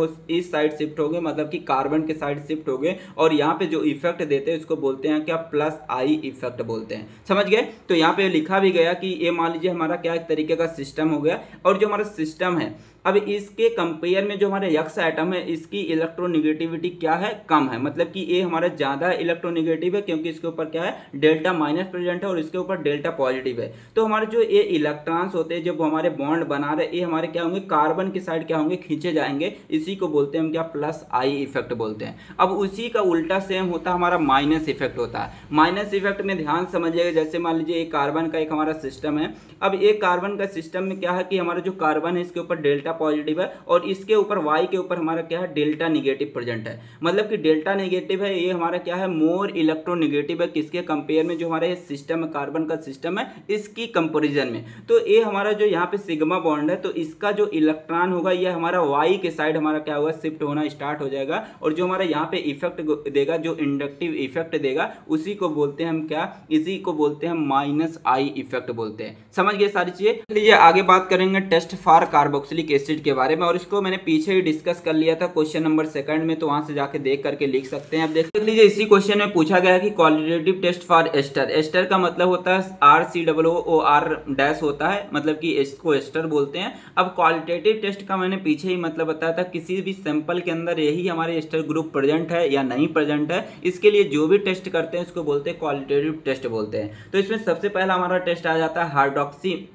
शिफ्ट हो गए, मतलब कि कार्बन के साइड शिफ्ट हो गए। और यहाँ पे जो इफेक्ट देते हैं इसको बोलते हैं क्या, प्लस आई इफेक्ट बोलते हैं। समझ गए। तो यहाँ पे लिखा भी गया कि ये मान लीजिए हमारा क्या एक तरीके का सिस्टम हो गया, और जो हमारा सिस्टम है, अब इसके कंपेयर में जो हमारे यक्स एटम है इसकी इलेक्ट्रोनिगेटिविटी क्या है, कम है, मतलब कि ये हमारा ज़्यादा इलेक्ट्रोनिगेटिव है क्योंकि इसके ऊपर क्या है डेल्टा माइनस प्रेजेंट है और इसके ऊपर डेल्टा पॉजिटिव है। तो हमारे जो ये इलेक्ट्रॉन्स होते हैं जब हमारे बॉन्ड बना रहे ये हमारे क्या होंगे कार्बन की साइड क्या होंगे खींचे जाएंगे, इसी को बोलते हैं हम क्या प्लस आई इफेक्ट बोलते हैं। अब उसी का उल्टा सेम होता है हमारा माइनस इफेक्ट होता है। माइनस इफेक्ट में ध्यान समझिएगा, जैसे मान लीजिए एक कार्बन का एक हमारा सिस्टम है। अब एक कार्बन का सिस्टम में क्या है कि हमारा जो कार्बन है इसके ऊपर डेल्टा पॉजिटिव है और इसके ऊपर वाई के ऊपर हमारा क्या है डेल्टा निगेटिव प्रेजेंट है। मतलब कि डेल्टा निगेटिव है ये हमारा क्या है मोर इलेक्ट्रोनिगेटिव है किसके कंपेयर में, जो हमारे सिस्टम है कार्बन का सिस्टम है इसकी कंपेरिजन में। तो ये हमारा जो यहाँ पे सिग्मा बॉन्ड है तो इसका जो इलेक्ट्रॉन होगा ये हमारा वाई के साइड हमारा क्या होगा शिफ्ट होना स्टार्ट हो जाएगा और जो हमारा यहाँ पे इफेक्ट देगा जो इंडक्टिव इफेक्ट देगा उसी को बोलते हैं हम क्या, इसी को बोलते हैं माइनस आई इफेक्ट बोलते हैं। समझ गए सारी चीजें। लीजिए आगे बात करेंगे टेस्ट फॉर कार्बोक्सिलिक एसिड के बारे में और इसको मैंने पीछे ही डिस्कस कर लिया था क्वेश्चन नंबर 2 में, तो वहां से जाके देख करके लिख सकते हैं। अब देख लीजिए इसी क्वेश्चन में पूछा गया कि qualitative test for ester. Ester का मतलब होता है RCOOR- होता है, मतलब कि इसको एस्टर बोलते हैं। अब क्वालिटेटिव टेस्ट का मैंने पीछे ही मतलब बताया था किसी भी सैंपल के अंदर यही हमारे एस्टर ग्रुप प्रेजेंट है या नहीं प्रेजेंट है, इसके लिए जो भी टेस्ट करते हैं उसको बोलते हैं क्वालिटेटिव टेस्ट बोलते हैं। तो इसमें सबसे पहला हमारा टेस्ट आ जाता है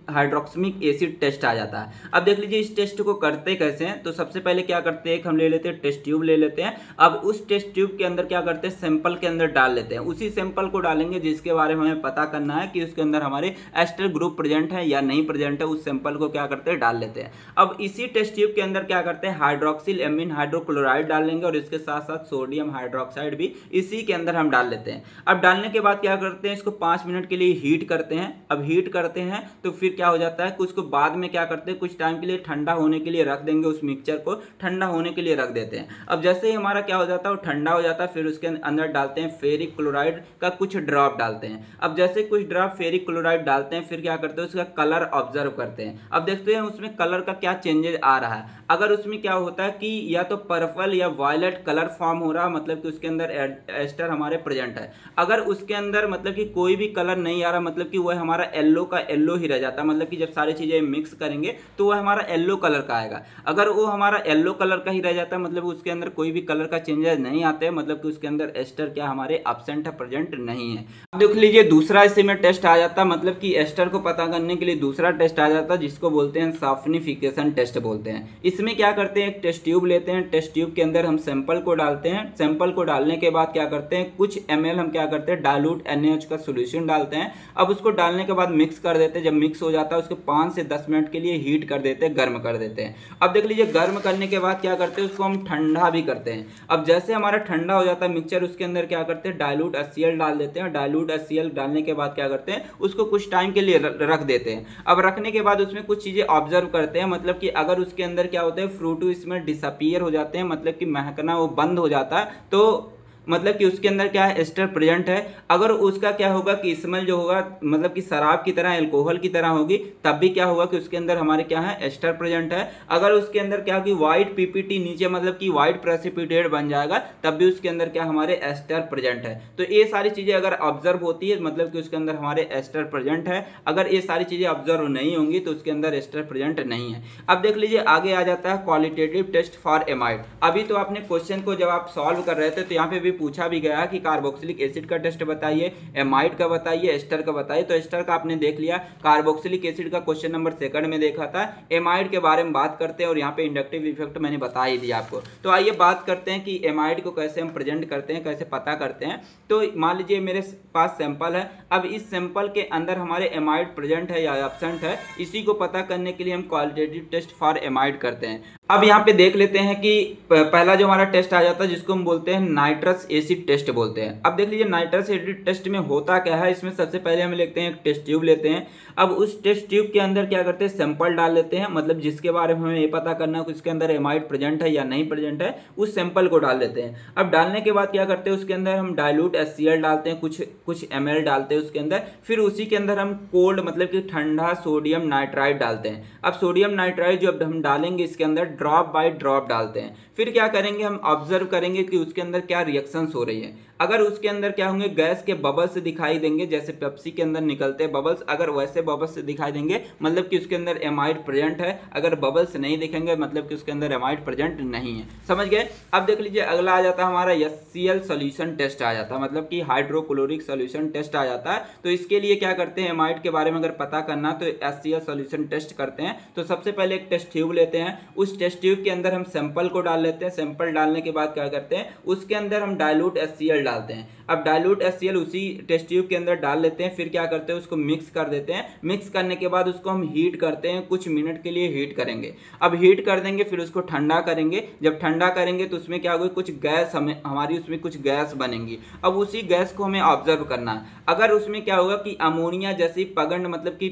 हाइड्रोक्सिमिक एसिड टेस्ट आ जाता है। अब देख लीजिए इस टेस्ट को करते कैसे हैं, तो सबसे पहले क्या करते हैं हम ले लेते हैं टेस्ट ट्यूब ले लेते हैं। अब उस टेस्ट ट्यूब के अंदर क्या करते हैं सैंपल के अंदर डाल लेते हैं, उसी सैंपल को डालेंगे जिसके बारे में हमें पता करना है कि उसके अंदर हमारे एस्टर ग्रुप प्रेजेंट है या नहीं प्रेजेंट है, उस सैंपल को क्या करते हैं डाल लेते हैं। अब इसी टेस्ट ट्यूब के अंदर क्या करते हैं हाइड्रोक्सिल एमीन हाइड्रोक्लोराइड डाल लेंगे और इसके साथ साथ सोडियम हाइड्रोक्साइड भी इसी के अंदर हम डाल लेते हैं। अब डालने के बाद क्या करते हैं इसको 5 मिनट के लिए हीट करते हैं। अब हीट करते हैं तो फिर क्या हो जाता है कि उसको बाद में क्या करते हैं कुछ टाइम के लिए ठंडा होने के लिए रख देंगे, उस मिक्सचर को ठंडा होने के लिए रख देते हैं। अब जैसे ही हमारा क्या हो जाता है वो ठंडा हो जाता है फिर उसके अंदर डालते हैं फेरिक क्लोराइड का कुछ ड्रॉप डालते हैं। अब जैसे कुछ ड्रॉप फेरिक क्लोराइड डालते हैं फिर क्या करते हैं उसका कलर ऑब्जर्व करते हैं। अब देखते हैं उसमें कलर का क्या चेंजेस आ रहा है। अगर उसमें क्या होता है कि या तो पर्पल या वायलेट कलर फॉर्म हो रहा है मतलब कि उसके अंदर एस्टर हमारे प्रेजेंट है। अगर उसके अंदर मतलब कि कोई भी कलर नहीं आ रहा मतलब कि वह हमारा येलो का येलो ही रह जाता है, मतलब कि जब सारी चीजें मिक्स करेंगे तो वह हमारा येलो कलर का आएगा। अगर वो हमारा येलो कलर का ही रह जाता है मतलब उसके अंदर कोई भी कलर का चेंजेस नहीं आते हैं, मतलब कि उसके अंदर एस्टर क्या हमारे एब्सेंट है प्रेजेंट नहीं है। अब देख लीजिए दूसरा इसी में टेस्ट आ जाता है, मतलब कि एस्टर को पता करने के लिए दूसरा टेस्ट आ जाता है जिसको बोलते हैं सॉफ्टनिफिकेशन टेस्ट बोलते हैं। इसमें क्या करते हैं एक टेस्ट ट्यूब लेते हैं, टेस्ट ट्यूब के अंदर हम सैंपल को डालते हैं। सैंपल को डालने के बाद क्या करते हैं कुछ ml हम क्या करते हैं डाइल्यूट NaOH का सोल्यूशन डालते हैं। अब उसको डालने के बाद मिक्स कर देते हैं। जब मिक्स हो जाता है उसको 5 से 10 मिनट के लिए हीट कर देते हैं, गर्म कर देते हैं। अब देख लीजिए गर्म करने के बाद क्या करते हैं उसको हम ठंडा भी करते हैं। अब जैसे हमारा ठंडा हो जाता है मिक्सचर उसके अंदर क्या करते हैं डाइल्यूट HCl डाल देते हैं। डाइल्यूट HCl डालने के बाद क्या करते हैं उसको कुछ टाइम के लिए रख देते हैं। अब रखने के बाद उसमें कुछ चीजें ऑब्जर्व करते हैं, मतलब कि अगर उसके अंदर क्या होता है फ्रूटी स्मेल डिसअपीयर हो जाते हैं, मतलब कि महकना वो बंद हो जाता है, तो मतलब कि उसके अंदर क्या है एस्टर प्रेजेंट है। अगर उसका क्या होगा कि स्मेल जो होगा मतलब कि शराब की तरह अल्कोहल की तरह होगी तब भी क्या होगा कि उसके अंदर हमारे क्या है एस्टर प्रेजेंट है। अगर उसके अंदर क्या होगी व्हाइट पीपीटी नीचे मतलब कि व्हाइट प्रेसिपिटेट बन जाएगा तब भी उसके अंदर क्या हमारे एस्टर प्रेजेंट है। तो ये सारी चीजें अगर ऑब्जर्व होती है मतलब कि उसके अंदर हमारे एस्टर प्रेजेंट है। अगर ये सारी चीजें ऑब्जर्व नहीं होंगी तो उसके अंदर एस्टर प्रेजेंट नहीं है। अब देख लीजिए आगे आ जाता है क्वालिटेटिव टेस्ट फॉर एमाइड। अभी तो आपने क्वेश्चन को जब आप सॉल्व कर रहे थे तो यहाँ पे पूछा भी गया कि कार्बोक्सिलिक एसिड का टेस्ट बताइए, एमाइड का बताइए, एस्टर का बताइए। तो एस्टर का आपने देख लिया, कार्बोक्सिलिक एसिड का क्वेश्चन नंबर 2 में देखा था। एमाइड के बारे में बात करते हैं और यहाँ पे इंडक्टिव इफेक्ट मैंने बता ही दिया आपको। तो आइए बात करते हैं कि एमाइड को कैसे हम प्रेजेंट करते हैं, कैसे पता करते हैं। तो मान लीजिए मेरे पास सैंपल है। अब इस सैंपल के अंदर हमारे एमाइड प्रेजेंट है या एब्सेंट है, इसी को पता करने के लिए हम क्वालिटेटिव टेस्ट फॉर एमाइड करते हैं। अब यहाँ पे देख लेते हैं कि पहला जो हमारा टेस्ट आ जाता है जिसको हम बोलते हैं नाइट्रस एसिड टेस्ट बोलते हैं। अब देख लीजिए नाइट्रस एसिड टेस्ट में होता क्या है। इसमें सबसे पहले हम लेते हैं एक टेस्ट ट्यूब लेते हैं। अब उस टेस्ट ट्यूब के अंदर क्या करते हैं सैंपल डाल लेते हैं, मतलब जिसके बारे में हमें ये पता करना है कि उसके अंदर एमाइड प्रेजेंट है या नहीं प्रेजेंट है, उस सैंपल को डाल लेते हैं। अब डालने के बाद क्या करते हैं उसके अंदर हम डाइल्यूट HCl डालते हैं, कुछ ml डालते हैं उसके अंदर। फिर उसी के अंदर हम कोल्ड मतलब कि ठंडा सोडियम नाइट्राइड डालते हैं। अब सोडियम नाइट्राइड जो अब हम डालेंगे इसके अंदर ड्रॉप बाय ड्रॉप डालते हैं। फिर क्या करेंगे, हम ऑब्जर्व करेंगे कि उसके अंदर क्या रिएक्शंस हो रही है। अगर उसके अंदर क्या होंगे, गैस के बबल्स दिखाई देंगे, जैसे पेप्सी के अंदर निकलते हैं बबल्स, अगर वैसे बबल्स दिखाई देंगे मतलब कि उसके अंदर एमाइड प्रेजेंट है। अगर बबल्स नहीं दिखेंगे मतलब कि उसके अंदर एमाइड प्रेजेंट नहीं है। समझ गए। अब देख लीजिए अगला आ जाता है हमारा HCl सॉल्यूशन टेस्ट आ जाता है, मतलब कि हाइड्रोक्लोरिक सॉल्यूशन टेस्ट आ जाता है। तो इसके लिए क्या करते हैं, एमाइड के बारे में अगर पता करना तो HCl सॉल्यूशन टेस्ट करते हैं। तो सबसे पहले एक टेस्ट ट्यूब लेते हैं, उस टेस्ट ट्यूब के अंदर हम सैंपल को डाल लेते हैं। सैंपल डालने के बाद क्या करते हैं, उसके अंदर हम डाइल्यूट HCl डालते हैं। अब डाइल्यूट HCl उसी टेस्ट ट्यूब के अंदर डाल लेते हैं, फिर क्या करते हैं, उसको मिक्स कर देते हैं। मिक्स करने के बाद उसको हम हीट करते हैं, कुछ मिनट के लिए हीट करेंगे। अब हीट कर देंगे, फिर उसको ठंडा करेंगे। जब ठंडा करेंगे तो उसमें क्या होगा, कुछ गैस हमारी उसमें कुछ गैस बनेंगी। अब उसी गैस को हमें ऑब्जर्व करना है। अगर उसमें क्या होगा कि अमोनिया जैसी पगंड, मतलब कि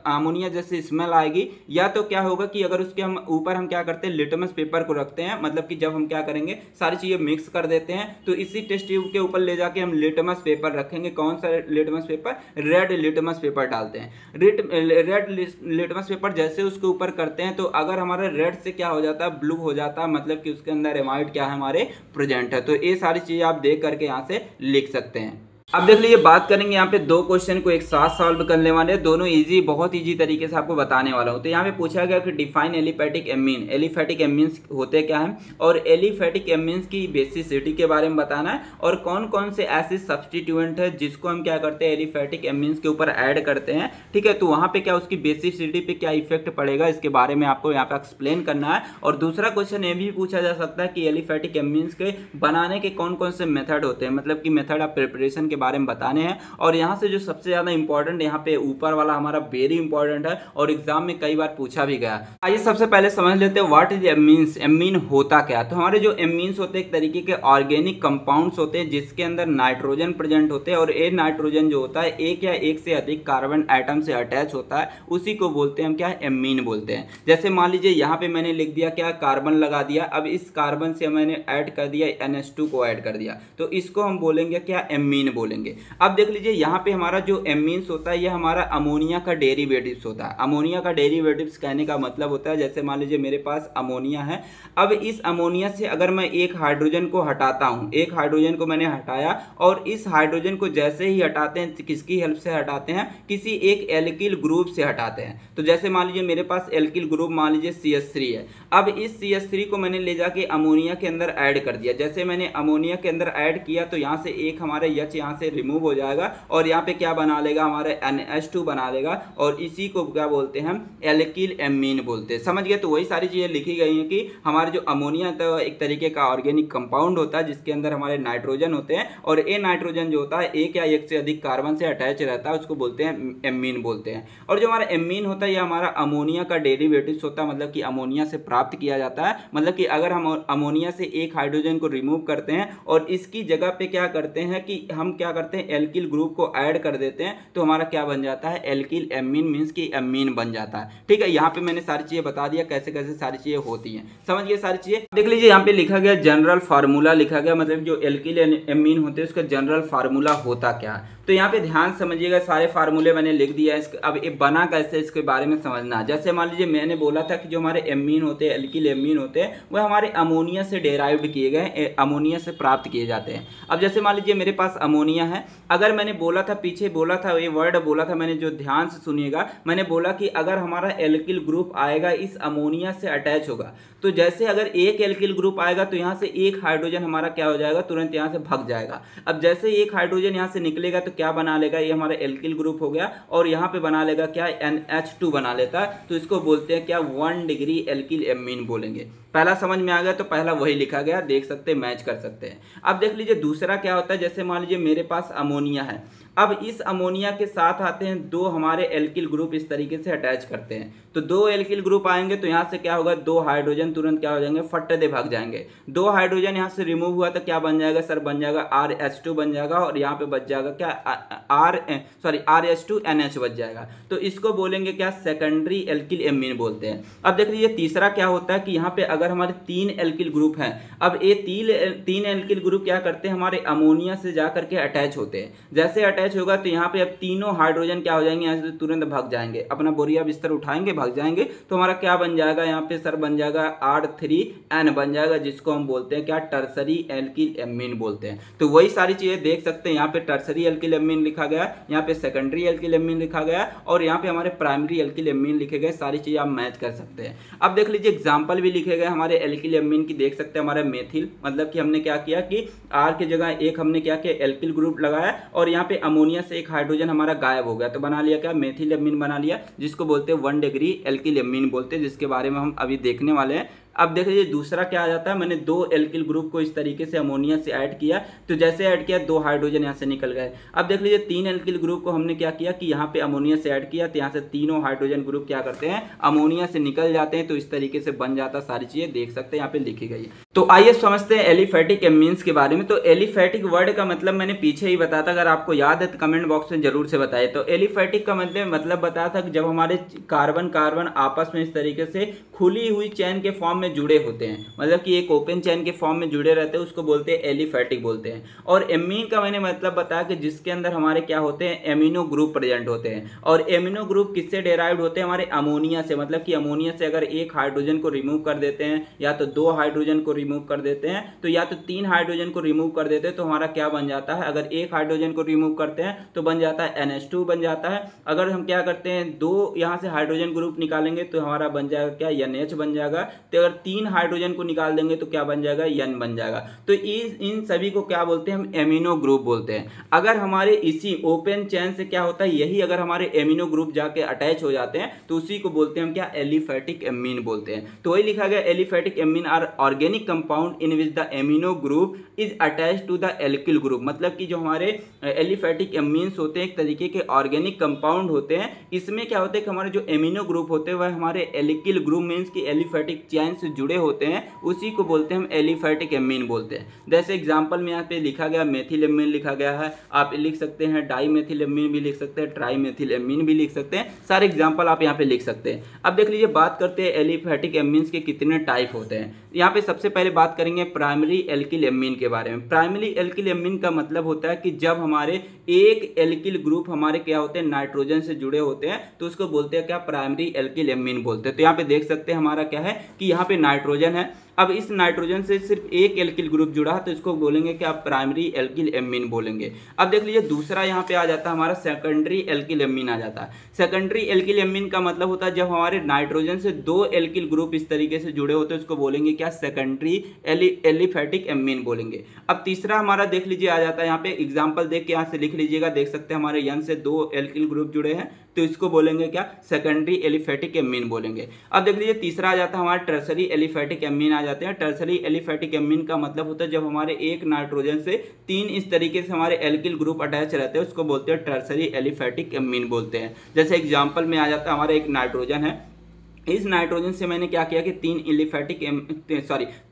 अमोनिया जैसी स्मेल आएगी, या तो क्या होगा कि अगर उसके हम ऊपर हम क्या करते हैं, लिटमस पेपर को रखते हैं। मतलब कि जब हम क्या करेंगे, सारी चीजें मिक्स कर देते हैं, तो इसी टेस्ट ट्यूब के ऊपर ले जाके हम लिटमस पेपर रखेंगे। कौन सा litmus paper, red litmus paper डालते हैं। रेड लिटमस पेपर जैसे उसके ऊपर करते हैं, तो अगर हमारा रेड से क्या हो जाता है, ब्लू हो जाता है, मतलब कि उसके अंदर एमाइड क्या है, हमारे प्रेजेंट है। तो ये सारी चीजें आप देख करके यहाँ से लिख सकते हैं। अब देख लीजिए, बात करेंगे यहाँ पे दो क्वेश्चन को एक साथ सॉल्व करने वाले हैं, दोनों इजी, बहुत इजी तरीके से आपको बताने वाला हूँ। तो यहाँ पे पूछा गया कि define aliphatic amine. Aliphatic amines होते क्या हैं, और एलिफैटिक एमीन्स की बेसिसिटी के बारे में बताना है, और कौन कौन से ऐसे सब्सटीट्यूएंट है जिसको हम क्या करते हैं, एलिफैटिक एमीन्स के ऊपर ऐड करते हैं। ठीक है, तो वहाँ पे क्या उसकी बेसिसिटी पे क्या इफेक्ट पड़ेगा, इसके बारे में आपको यहाँ पे एक्सप्लेन करना है। और दूसरा क्वेश्चन ये भी पूछा जा सकता है कि एलिफैटिक एमीन्स के बनाने के कौन कौन से मेथड होते हैं, मतलब कि मेथड ऑफ प्रिपरेशन के बारे में बताने हैं। और यहाँ से जो सबसे ज्यादा इंपॉर्टेंट, यहाँ पे ऊपर वाला हमारा वेरी इंपॉर्टेंट है और एग्जाम में कई बार पूछा भी गया। आइए सबसे पहले समझ लेते हैं व्हाट इज एमीन्स। एमीन होता क्या। तो हमारे जो एमीन्स होते हैं एक तरीके के ऑर्गेनिक कंपाउंड्स होते हैं जिसके अंदर नाइट्रोजन प्रेजेंट होते हैं, और ये नाइट्रोजन जो होता है एक या एक से अधिक कार्बन एटम से अटैच होता है, उसी को बोलते हैं हम क्या, एमीन बोलते हैं। जैसे मान लीजिए यहाँ पे मैंने लिख दिया क्या, कार्बन लगा दिया। अब इस कार्बन से मैंने ऐड कर दिया NH2 को ऐड कर दिया, तो इसको हम बोलेंगे क्या, एमीन बोलेंगे। अब देख लीजिए यहाँ पे हमारा जो एमीन्स होता है ये हमारा अमोनिया का डेरिवेटिव्स होता है। अमोनिया का डेरिवेटिव्स कहने का मतलब होता है, जैसे मान लीजिए मेरे पास अमोनिया है। अब इस अमोनिया से अगर मैं एक हाइड्रोजन को हटाता हूँ, एक हाइड्रोजन को मैंने हटाया, और इस हाइड्रोजन को जैसे ही हटाते हैं, किसकी हेल्प से हटाते हैं, किसी एक एल्किल ग्रुप से हटाते हैं। तो जैसे मान लीजिए मेरे पास एल्किल ग्रुप मान लीजिए CH3 है। अब इस CH3 को मैंने ले जाके अमोनिया के अंदर ऐड कर दिया। जैसे मैंने अमोनिया के अंदर ऐड किया तो यहाँ से एक हमारे H यहाँ से रिमूव हो जाएगा, और यहाँ पे क्या बना लेगा, हमारे NH2 बना लेगा, और इसी को क्या बोलते हैं हम, एल्किल एमीन बोलते हैं। समझ गए। तो वही सारी चीजें लिखी गई हैं कि हमारे जो अमोनिया होता है एक तरीके का ऑर्गेनिक कंपाउंड होता है जिसके अंदर हमारे नाइट्रोजन होते हैं, और ये नाइट्रोजन जो होता है एक या एक से अधिक कार्बन से अटैच रहता है, उसको बोलते हैं एमीन बोलते हैं। और जो हमारा एमीन होता है ये हमारा अमोनिया का डेरिवेटिव्स होता है, मतलब कि अमोनिया से प्राप्त किया जाता है। मतलब कि अगर हम अमोनिया से एक हाइड्रोजन को रिमूव करते हैं और इसकी जगह पे क्या करते हैं कि हम क्या करते हैं, एल्किल ग्रुप को ऐड कर देते हैं, तो हमारा क्या बन जाता है, एल्किल एमीन, मींस की एमीन बन जाता है। ठीक है, यहाँ पे मैंने सारी चीजें बता दिया कैसे कैसे सारी चीजें होती हैं। समझ गए सारी चीजें। देख लीजिए यहाँ पे लिखा गया जनरल फार्मूला लिखा गया, मतलब जो एल्किल एमीन होते हैं उसका जनरल फार्मूला होता क्या है। तो यहाँ पे ध्यान समझिएगा, सारे फार्मूले मैंने लिख दिया है। अब ये बना कैसे इसके बारे में समझना है। जैसे मान लीजिए मैंने बोला था कि जो हमारे एमीन होते हैं, एल्किल एमीन होते हैं, वो हमारे अमोनिया से डेराइव्ड किए गए, अमोनिया से प्राप्त किए जाते हैं। अब जैसे मान लीजिए मेरे पास अमोनिया है, अगर मैंने बोला था, पीछे बोला था, ये वर्ड बोला था मैंने, जो ध्यान से सुनिएगा, मैंने बोला कि अगर हमारा एल्किल ग्रुप आएगा इस अमोनिया से अटैच होगा, तो जैसे अगर एक एल्किल ग्रुप आएगा तो यहाँ से एक हाइड्रोजन हमारा क्या हो जाएगा, तुरंत यहाँ से भाग जाएगा। अब जैसे ही एक हाइड्रोजन यहाँ से निकलेगा तो क्या बना लेगा, ये हमारा एल्किल ग्रुप हो गया, और यहाँ पे बना लेगा क्या, NH2 बना लेता है। तो इसको बोलते हैं क्या, 1 डिग्री एल्किल एमीन बोलेंगे। पहला समझ में आ गया, तो पहला वही लिखा गया, देख सकते हैं, मैच कर सकते हैं। अब देख लीजिए दूसरा क्या होता है। जैसे मान लीजिए मेरे पास अमोनिया है, अब इस अमोनिया के साथ आते हैं दो हमारे एल्किल ग्रुप, इस तरीके से अटैच करते हैं, तो दो एल्किल ग्रुप आएंगे, तो यहाँ से क्या होगा, दो हाइड्रोजन तुरंत क्या हो जाएंगे, फट दे भाग जाएंगे। दो हाइड्रोजन यहाँ से रिमूव हुआ तो क्या बन जाएगा सर, बन जाएगा RH2 बन जाएगा, और यहाँ पे बच जाएगा क्या, RH2NH बच जाएगा। तो इसको बोलेंगे क्या, सेकेंडरी एल्किल एमीन बोलते हैं। अब देख लीजिए तीसरा क्या होता है कि यहाँ पे अगर हमारे 3 एल्किल ग्रुप हैं, अब ये तीन एल्किल ग्रुप क्या करते हैं, हमारे अमोनिया से जाकर के अटैच होते हैं। जैसे अटैच अटैच होगा तो यहाँ पे अब तीनों हाइड्रोजन क्या हो जाएंगे, यहाँ से तुरंत भाग जाएंगे, अपना बोरिया बिस्तर उठाएंगे भाग जाएंगे। तो हमारा क्या बन जाएगा यहाँ पे सर, बन जाएगा R3N बन जाएगा, जिसको हम बोलते हैं क्या, टर्सरी एल्किल एमीन बोलते हैं। तो वही सारी चीजें देख सकते हैं, यहाँ पे टर्सरी एल्किल एमीन लिखा गया, यहाँ पे सेकेंडरी एल्किल एमीन लिखा गया और यहाँ पे हमारे प्राइमरी एल्किल एमीन लिखे गए। सारी चीजें आप मैच कर सकते हैं। अब देख लीजिए एग्जाम्पल भी लिखे गए हमारे एल्किल एमीन की, देख सकते हैं हमारा मेथिल, मतलब कि हमने क्या किया कि R की जगह एक हमने क्या किया, एल्किल ग्रुप लगाया और यहाँ पे अमोनिया से एक हाइड्रोजन हमारा गायब हो गया, तो बना लिया क्या, मेथिल एमीन बना लिया, जिसको बोलते हैं 1 डिग्री एल्किल एमीन बोलते हैं, जिसके बारे में हम अभी देखने वाले हैं। अब देख लीजिए दूसरा क्या आ जाता है, मैंने 2 एल्किल ग्रुप को इस तरीके से अमोनिया से ऐड किया, तो जैसे ऐड किया 2 हाइड्रोजन यहाँ से निकल गए। अब देख लीजिए 3 एल्किल ग्रुप को हमने क्या किया कि यहाँ पे अमोनिया से ऐड किया, तो यहाँ से तीनों हाइड्रोजन ग्रुप क्या करते हैं, अमोनिया से निकल जाते हैं, तो इस तरीके से बन जाता। सारी चीजें देख सकते हैं यहाँ पे लिखी गई है। तो आइए समझते हैं एलिफेटिक एमीन्स के बारे में। तो एलिफेटिक वर्ड का मतलब मैंने पीछे ही बताया था, अगर आपको याद है तो कमेंट बॉक्स में जरूर से बताइए। तो एलिफेटिक का मतलब बताया था कि जब हमारे कार्बन कार्बन आपस में इस तरीके से खुली हुई चेन के फॉर्म में जुड़े होते हैं, मतलब कि एक ओपन चेन के फॉर्म में जुड़े रहते हैं, उसको बोलते हैं एलिफेटिक बोलते हैं। और एमीन का मैंने मतलब बताया कि जिसके अंदर हमारे क्या होते हैं, एमिनो ग्रुप प्रेजेंट होते हैं। और एमिनो ग्रुप किससे डेराइव्ड होते हैं, हमारे अमोनिया से, मतलब कि अमोनिया से अगर एक हाइड्रोजन को रिमूव कर देते हैं या तो 2 हाइड्रोजन को रिमूव कर देते हैं, तो या तो 3 हाइड्रोजन को रिमूव कर देते हैं, तो हमारा क्या बन जाता है, अगर एक हाइड्रोजन को रिमूव करते हैं तो बन जाता है NH2 बन जाता है। अगर हम क्या करते हैं 2 यहाँ से हाइड्रोजन ग्रुप निकालेंगे तो हमारा बन जाएगा क्या, NH बन जाएगा। तो अगर 3 हाइड्रोजन को निकाल देंगे तो क्या बन जाएगा, N बन जाएगा। तो इन सभी को क्या बोलते हैं, हम एमिनो ग्रुप बोलते हैं। अगर हमारे इसी ओपन चेन से क्या होता है, यही अगर हमारे एमिनो ग्रुप जाके अटैच हो जाते हैं तो उसी को बोलते हैं हम क्या, एलिफेटिक एमीन बोलते हैं। तो वही लिखा गया, aliphatic amine are organic compound in which the amino group is attach to the alkyl group, मतलब कि जो हमारे एलिफेटिक एमीन्स होते हैं एक तरीके के ऑर्गेनिक कंपाउंड होते हैं। इसमें क्या होता है कि हमारे जो एमिनो ग्रुप होते हैं वह हमारे एल्किल ग्रुप मीन्स की एलिफेटिक चेन से जुड़े होते हैं, उसी को बोलते हैं हम एलिफेटिक एमीन बोलते हैं। जैसे एग्जांपल में यहाँ पे लिखा गया मेथिल एमीन लिखा गया है, आप लिख सकते हैं डाई मेथिल एमीन भी लिख सकते हैं, ट्राई मेथिल एमीन भी लिख सकते हैं, सारे एग्जांपल आप यहाँ पे लिख सकते हैं। अब देख लीजिए बात करते हैं एलिफेटिक एमीन्स के कितने टाइप होते हैं। यहाँ पे सबसे पहले बात करेंगे प्राइमरी एल्किल एमीन के बारे में। प्राइमरी एल्किल एमीन का मतलब होता है कि जब हमारे एक एल्किल ग्रुप हमारे क्या होते हैं, नाइट्रोजन से जुड़े होते हैं, तो उसको बोलते हैं क्या, प्राइमरी एल्किल एमीन बोलते हैं। तो यहाँ पे देख सकते हैं हमारा क्या है कि यहाँ पे नाइट्रोजन है, अब इस नाइट्रोजन से सिर्फ एक एल्किल ग्रुप जुड़ा है तो इसको बोलेंगे क्या, प्राइमरी एल्किल एमीन बोलेंगे। अब देख लीजिए दूसरा यहाँ पे आ जाता है हमारा सेकेंडरी एल्किल एमीन आ जाता है। सेकेंडरी एल्किल एमीन का मतलब होता है जब हमारे नाइट्रोजन से 2 एल्किल ग्रुप इस तरीके से जुड़े होते हैं उसको बोलेंगे क्या, सेकेंडरी एलिफेटिक एमीन बोलेंगे। अब तीसरा हमारा देख लीजिए आ जाता है, यहाँ पे एग्जाम्पल देख के यहाँ से लिख लीजिएगा, देख सकते हैं हमारे N से 2 एल्किल ग्रुप जुड़े हैं तो इसको बोलेंगे क्या, सेकेंडरी एलिफेटिक एमीन बोलेंगे। अब देख लीजिए तीसरा आ जाता है हमारा टर्सरी एलिफेटिक एमीन आ जाते हैं। टर्सरी एलिफेटिक एमीन का मतलब होता है जब हमारे एक नाइट्रोजन से 3 इस तरीके से हमारे एल्किल ग्रुप अटैच रहते हैं उसको बोलते हैं टर्सरी एलिफेटिक एमीन बोलते हैं। जैसे एग्जांपल में आ जाता है हमारा एक नाइट्रोजन है, इस नाइट्रोजन से मैंने क्या किया कि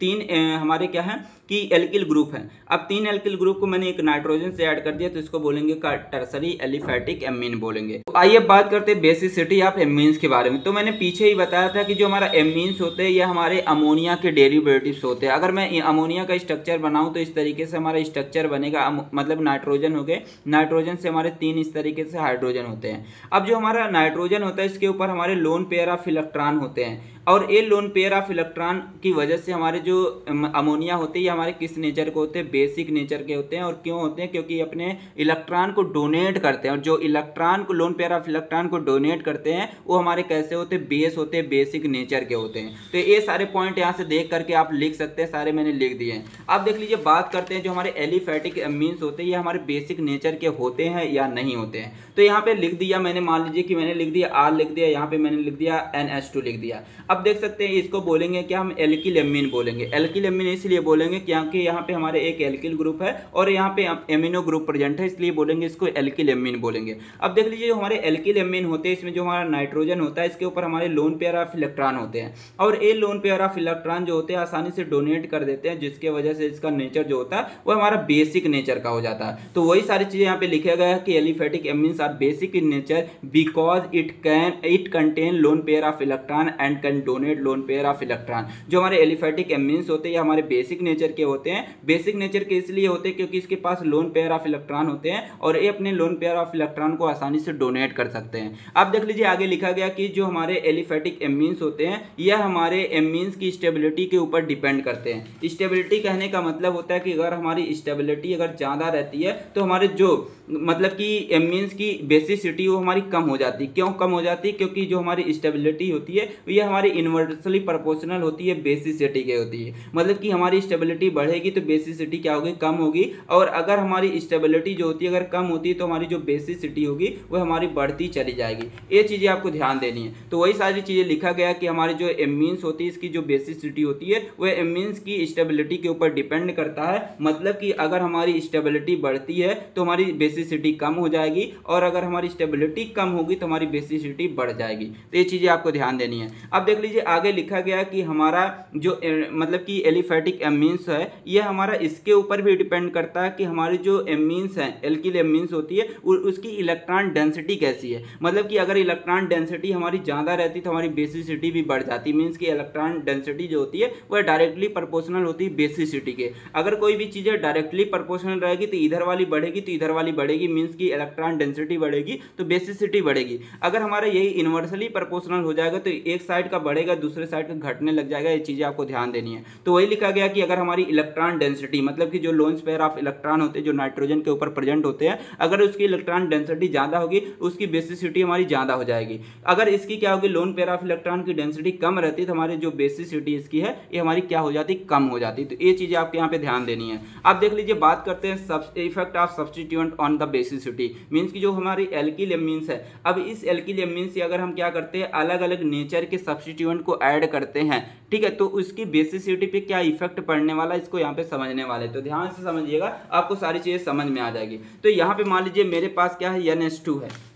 3 हमारे क्या है कि एल्किल ग्रुप है। अब 3 एल्किल ग्रुप को मैंने एक नाइट्रोजन से ऐड कर दिया तो इसको बोलेंगे टर्सरी एलिफेटिक एमीन बोलेंगे। तो आइए बात करते हैं बेसिसिटी ऑफ एमीन्स के बारे में। तो मैंने पीछे ही बताया था कि जो हमारा एमीन्स होते हैं ये हमारे अमोनिया के डेरिवेटिव्स होते हैं। अगर मैं अमोनिया का स्ट्रक्चर बनाऊं तो इस तरीके से हमारा स्ट्रक्चर बनेगा, मतलब नाइट्रोजन हो गए, नाइट्रोजन से हमारे 3 इस तरीके से हाइड्रोजन होते हैं। अब जो हमारा नाइट्रोजन होता है इसके ऊपर हमारे लोन पेयर ऑफ इलेक्ट्रॉन होते हैं और ये लोन पेयर ऑफ इलेक्ट्रॉन की वजह से हमारे जो अमोनिया होते हैं ये हमारे किस नेचर के होते हैं, बेसिक नेचर के होते हैं। और क्यों होते हैं, क्योंकि अपने इलेक्ट्रॉन को डोनेट करते हैं और जो इलेक्ट्रॉन को लोन पेयर ऑफ इलेक्ट्रॉन को डोनेट करते हैं वो हमारे कैसे होते हैं, बेस होते हैं, बेसिक नेचर के होते हैं। तो ये सारे पॉइंट यहाँ से देख करके आप लिख सकते हैं, सारे मैंने लिख दिए हैं। अब देख लीजिए बात करते हैं जो हमारे एलिफेटिक एमीन्स होते हैं ये हमारे बेसिक नेचर के होते हैं या नहीं होते हैं। तो यहाँ पे लिख दिया मैंने, मान लीजिए कि मैंने लिख दिया R लिख दिया, यहाँ पे मैंने लिख दिया NH2 लिख दिया। अब देख सकते हैं इसको बोलेंगे क्या, हम एल्किल एमीन बोलेंगे। एल्किल एमीन इसलिए बोलेंगे क्योंकि यहाँ पे हमारे एक एल्किल ग्रुप है और यहाँ पे एमिनो ग्रुप प्रेजेंट है, इसलिए बोलेंगे इसको एल्किल एमीन बोलेंगे। अब देख लीजिए जो हमारे एल्किल एमीन होते हैं इसमें जो हमारा नाइट्रोजन होता है इसके ऊपर हमारे लोन पेयर ऑफ इलेक्ट्रॉन होते हैं और ये लोन पेयर ऑफ इलेक्ट्रॉन जो होते हैं आसानी से डोनेट कर देते हैं, जिसके वजह से इसका नेचर जो होता है वो हमारा बेसिक नेचर का हो जाता है। तो वही सारी चीजें यहाँ पे लिखा गया है कि aliphatic amines are basic in nature because it contain lone pair of electron and can can donate lone pair of electron. जो हमारे एलिफेटिक एमीन्स होते हैं ये हमारे बेसिक नेचर के होते हैं। बेसिक नेचर के इसलिए होते हैं क्योंकि इसके पास लोन पेयर ऑफ इलेक्ट्रॉन होते हैं और ये अपने लोन पेयर ऑफ इलेक्ट्रॉन को आसानी से डोनेट कर सकते हैं। अब देख लीजिए आगे लिखा गया कि जो हमारे एलिफेटिक एमीन्स होते हैं यह हमारे एमीन्स की स्टेबिलिटी के ऊपर डिपेंड करते हैं। स्टेबिलिटी कहने का मतलब होता है कि अगर हमारी स्टेबिलिटी अगर ज़्यादा रहती है तो हमारे जो मतलब कि एमीन्स की बेसिसिटी वो हमारी कम हो जाती है। क्यों कम हो जाती है? क्योंकि जो हमारी स्टेबिलिटी होती है ये हमारी इन्वर्सली प्रोपोर्शनल होती है बेसिसिटी के होती है। मतलब कि हमारी स्टेबिलिटी बढ़ेगी तो बेसिसिटी क्या होगी? कम होगी। और अगर हमारी स्टेबिलिटी जो होती है अगर कम होती है तो हमारी जो बेसिसिटी होगी वो हमारी बढ़ती चली जाएगी। ये चीज़ें आपको ध्यान देनी है। तो वही सारी चीज़ें लिखा गया कि हमारी जो एमीन्स होती है इसकी जो बेसिसिटी होती है वह एमीन्स की स्टेबिलिटी के ऊपर डिपेंड करता है। मतलब कि अगर हमारी स्टेबिलिटी बढ़ती है तो हमारी बेसिसिटी कम हो जाएगी और अगर हमारी स्टेबिलिटी कम होगी तो हमारी बेसिसिटी बढ़ जाएगी। तो ये चीज़ें आपको ध्यान देनी है। अब देख लीजिए आगे लिखा गया कि हमारा जो मतलब कि एलिफेटिक एमीन्स है यह हमारा इसके ऊपर भी डिपेंड करता है कि हमारी जो एमीन्स हैं एल्किल एमीन्स होती है उसकी इलेक्ट्रॉन डेंसिटी कैसी है। मतलब कि अगर इलेक्ट्रॉन डेंसिटी हमारी ज़्यादा रहती तो हमारी बेसिसिटी भी बढ़ जाती। मीन्स कि इलेक्ट्रॉन डेंसिटी जो होती है वह डायरेक्टली प्रोपोर्शनल होती है बेसिसिटी के। अगर कोई भी चीज़ डायरेक्टली प्रोपोर्शनल रहेगी तो इधर वाली बढ़ेगी तो इधर वाली बढ़ेगी। मीन्स कि इलेक्ट्रॉन डेंसिटी बढ़ेगी तो बेसिसिटी बढ़ेगी। अगर हमारा यही इन्वर्सली प्रोपोर्शनल हो जाएगा तो एक साइड का बढ़ेगा दूसरे साइड का घटने लग जाएगा। ये चीज़ें आपको ध्यान देनी है। तो वही लिखा गया कि अगर हमारी इलेक्ट्रॉन डेंसिटी मतलब कि जो लोन पेयर ऑफ इलेक्ट्रॉन होते हैं जो नाइट्रोजन के ऊपर प्रेजेंट होते हैं अगर उसकी इलेक्ट्रॉन डेंसिटी ज़्यादा होगी उसकी बेसिसिटी हमारी ज़्यादा हो जाएगी। अगर इसकी क्या होगी लोन पेयर ऑफ इलेक्ट्रॉन की डेंसिटी कम रहती है तो हमारी जो बेसिसिटी इसकी है ये हमारी क्या हो जाती? कम हो जाती। तो ये चीज़ें आपके यहाँ पे ध्यान देनी है। अब देख लीजिए बात करते हैं effect of substituent on the basicity. Means की जो हमारी एल्किल एमीन्स है अब इस एल्किल एमीन्स से अगर हम क्या करते हैं अलग अलग नेचर के सब्स्टिट्यूएंट को ऐड करते हैं, ठीक है, तो उसकी बेसिसिटी पे क्या इफेक्ट पड़ने वाला है इसको यहाँ पे समझने वाले। तो ध्यान से समझिएगा आपको सारी चीजें समझ में आ जाएगी। तो यहाँ पे मान लीजिए मेरे पास क्या है NH2 है।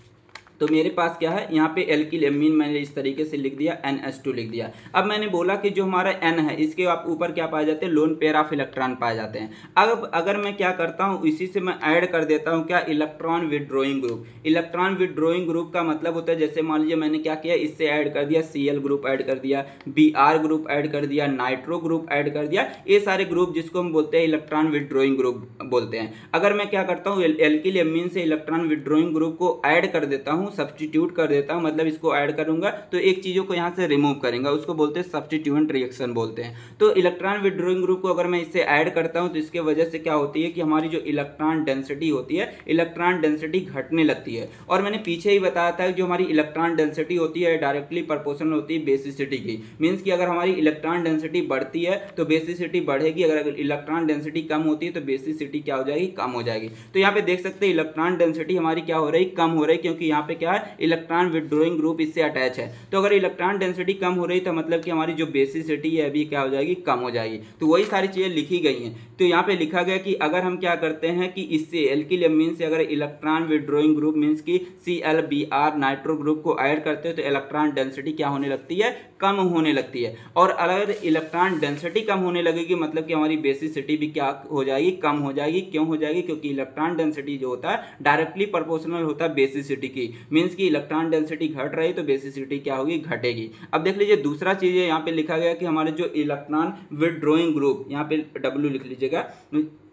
तो मेरे पास क्या है यहाँ पे एल्किल एमीन मैंने इस तरीके से लिख दिया NH2 लिख दिया। अब मैंने बोला कि जो हमारा N है इसके आप ऊपर क्या पाए जाते हैं? लोन पेयर ऑफ इलेक्ट्रॉन पाए जाते हैं। अब अगर मैं क्या करता हूँ इसी से मैं ऐड कर देता हूँ क्या? Electron withdrawing group. Electron withdrawing group का मतलब होता है जैसे मान लीजिए मैंने क्या किया इससे ऐड कर दिया Cl ग्रुप ऐड कर दिया, Br ग्रुप ऐड कर दिया, नाइट्रो ग्रुप ऐड कर दिया। ये सारे ग्रुप जिसको हम बोलते हैं इलेक्ट्रॉन विड्रॉइंग ग्रुप बोलते हैं। अगर मैं क्या करता हूँ एल्किल एमीन से इलेक्ट्रॉन विड्रॉइंग ग्रुप को ऐड कर देता हूँ सब्स्टिट्यूट कर देता हूं मतलब इसको ऐड करूंगा तो एक चीजों को यहां से रिमूव करेंगे उसको बोलते हैं सब्स्टिट्यूएंट रिएक्शन बोलते हैं। तो इलेक्ट्रॉन विड्रॉइंग ग्रुप को अगर मैं इससे ऐड करता हूं तो इसके वजह से क्या होती है कि हमारी जो इलेक्ट्रॉन डेंसिटी होती है इलेक्ट्रॉन डेंसिटी घटने लगती है। और मैंने पीछे ही बताया था कि जो हमारी इलेक्ट्रॉन डेंसिटी होती है डायरेक्टली प्रोपोर्शनल होती है बेसिसिटी की। मीन्स कि अगर हमारी इलेक्ट्रॉन डेंसिटी बढ़ती है तो बेसिसिटी बढ़ेगी, अगर इलेक्ट्रॉन डेंसिटी कम होती है तो बेसिसिटी क्या हो जाएगी? कम हो जाएगी। तो यहाँ पे देख सकते हैं इलेक्ट्रॉन डेंसिटी हमारी क्या हो रही? कम हो रही, क्योंकि यहाँ पे क्या है इलेक्ट्रॉन विड्रॉइंग ग्रुप इससे अटैच है। तो अगर इलेक्ट्रॉन डेंसिटी कम हो रही तो मतलब कि हमारी जो बेसिसिटी है अभी क्या हो जाएगी? कम हो जाएगी। तो वही सारी चीजें लिखी गई हैं। तो यहाँ पे लिखा गया कि अगर हम क्या करते हैं कि इससे एल्किल एमीन से अगर इलेक्ट्रॉन विड्रॉइंग ग्रुप मीन्स की Cl Br नाइट्रो ग्रुप को ऐड करते हैं तो इलेक्ट्रॉन डेंसिटी क्या होने लगती है? कम होने लगती है। और अगर इलेक्ट्रॉन डेंसिटी कम होने लगेगी मतलब कि हमारी बेसिसिटी भी क्या हो जाएगी? कम हो जाएगी। क्यों हो जाएगी? क्योंकि इलेक्ट्रॉन डेंसिटी जो होता है डायरेक्टली प्रोपोर्शनल होता है बेसिसिटी की। मीन्स की इलेक्ट्रॉन डेंसिटी घट रही तो बेसिसिटी क्या होगी? घटेगी। अब देख लीजिए दूसरा चीज है यहाँ पे लिखा गया कि हमारे जो इलेक्ट्रॉन विड्रॉइंग ग्रुप यहाँ पे W लिख लीजिएगा।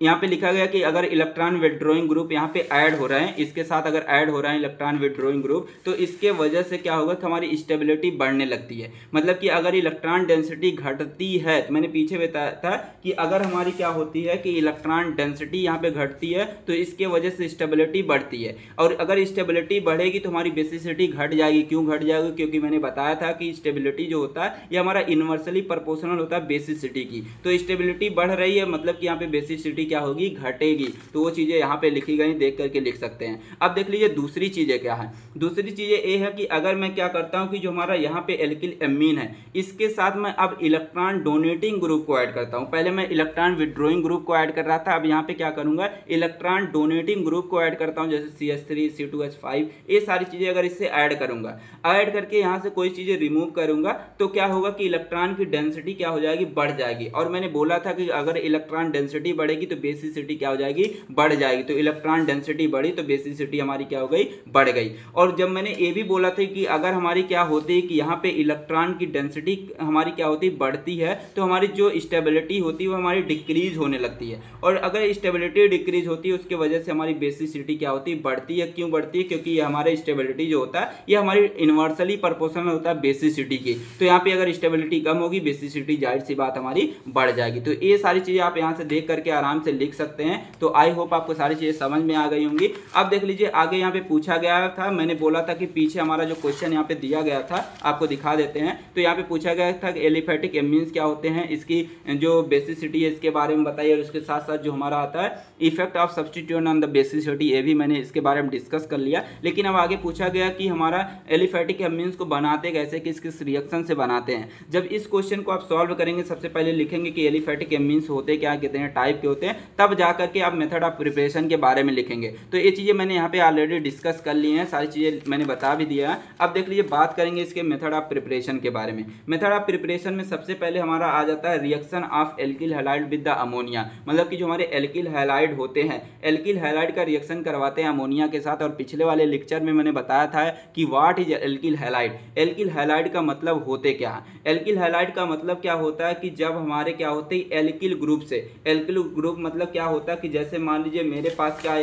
यहाँ पे लिखा गया कि अगर इलेक्ट्रॉन विड्रॉइंग ग्रुप यहाँ पे ऐड हो रहे हैं इसके साथ अगर ऐड हो रहा है इलेक्ट्रॉन विड्रॉइंग ग्रुप तो इसके वजह से क्या होगा कि हमारी स्टेबिलिटी बढ़ने लगती है। मतलब कि अगर इलेक्ट्रॉन डेंसिटी घटती है तो मैंने पीछे बताया था कि अगर हमारी क्या होती है कि इलेक्ट्रॉन डेंसिटी यहाँ पे घटती है तो इसके वजह से स्टेबिलिटी बढ़ती है। और अगर स्टेबिलिटी बढ़ेगी तो हमारी बेसिसिटी घट जाएगी। क्यों घट जाएगी? क्योंकि मैंने बताया था कि स्टेबिलिटी जो होता है ये हमारा इनवर्सली प्रोपोर्शनल होता है बेसिसिटी की। तो स्टेबिलिटी बढ़ रही है मतलब कि यहाँ पे बेसिसिटी क्या होगी? घटेगी। तो वो चीजें यहाँ पे लिखी गई, देख करके लिख सकते हैं। अब देख लीजिए दूसरी चीजें क्या है। दूसरी चीजें ये है कि अगर मैं क्या करता हूँ कि जो हमारा यहाँ पे एल्किल एमीन है इसके साथ मैं अब इलेक्ट्रॉन डोनेटिंग ग्रुप को ऐड करता हूँ। पहले मैं इलेक्ट्रॉन विड्रॉइंग ग्रुप को ऐड कर रहा था, अब यहाँ पे क्या करूंगा इलेक्ट्रॉन डोनेटिंग ग्रुप को ऐड करता हूँ जैसे CH3 C2H5 ये सारी चीजें अगर इससे ऐड करूंगा, ऐड करके यहाँ से कोई चीजें रिमूव करूंगा तो क्या होगा कि इलेक्ट्रॉन की डेंसिटी क्या हो जाएगी? बढ़ जाएगी। और मैंने बोला था कि अगर इलेक्ट्रॉन डेंसिटी बढ़ेगी तो बेसिसिटी क्या हो जाएगी, बढ़ जाएगी। तो इलेक्ट्रॉन डेंसिटी बढ़ी तो बेसिसिटी हमारी क्या हो गई, बढ़ गई। और जब मैंने ये भी बोला था कि अगर हमारी क्या होती है कि यहाँ पे इलेक्ट्रॉन की डेंसिटी हमारी क्या होती है, बढ़ती है, तो हमारी जो स्टेबिलिटी होती है वो हमारी डिक्रीज होने लगती है। और अगर स्टेबिलिटी डिक्रीज होती है उसकी वजह से हमारी बेसिसिटी क्या होती है, बढ़ती है। क्यों बढ़ती है? क्योंकि ये हमारे स्टेबिलिटी जो होता है ये हमारी इन्वर्सली प्रोपोर्शनल होता है बेसिसिटी की। तो यहाँ पे अगर स्टेबिलिटी कम होगी, बेसिसिटी जाहिर सी बात हमारी बढ़ जाएगी। तो ये सारी चीजें आप यहाँ से देख करके आराम से लिख सकते हैं। तो आई होप आपको सारी चीजें समझ में आ गई होंगी। अब देख लीजिए आगे यहाँ पे पूछा गया था, मैंने बोला था कि पीछे हमारा जो क्वेश्चन यहाँ पे दिया गया था आपको दिखा देते हैं। तो यहाँ पे पूछा गया था कि एलिफेटिक एमीन्स क्या होते हैं, इसकी जो बेसिसिटी है इसके बारे में बताइए, और उसके साथ साथ जो हमारा आता है effect of substitution on the basicity, ये भी मैंने इसके बारे में डिस्कस कर लिया। लेकिन अब आगे पूछा गया कि हमारा एलिफेटिक एमीन्स को बनाते कैसे, किस किस रिएक्शन से बनाते हैं। जब इस क्वेश्चन को आप सॉल्व करेंगे सबसे पहले लिखेंगे कि एलिफेटिक एमीन्स होते क्या, कितने टाइप के होते हैं, तब जाकर के आप मेथड ऑफ प्रिपरेशन के बारे में लिखेंगे। तो ये चीज़ें मैंने यहाँ पे ऑलरेडी डिस्कस कर ली हैं, सारी चीज़ें मैंने बता भी दिया है। अब देख लीजिए बात करेंगे इसके मेथड ऑफ प्रिपरेशन के बारे में। मेथड ऑफ प्रिपरेशन में सबसे पहले हमारा आ जाता है reaction of alkyl halide with the ammonia, मतलब कि जो हमारे एल्किल हैलाइड होते हैं, एल्किल हैलाइड का रिएक्शन करवाते हैं अमोनिया के साथ। और पिछले वाले लेक्चर में मैंने बताया था कि what is alkyl halide, alkyl halide का मतलब होते क्या है। एल्किल हैलाइड का मतलब क्या होता है कि जब हमारे क्या होते हैं एल्किल ग्रुप से, एल्किल ग्रुप मतलब क्या होता है कि जैसे मान लीजिए मेरे पास क्या है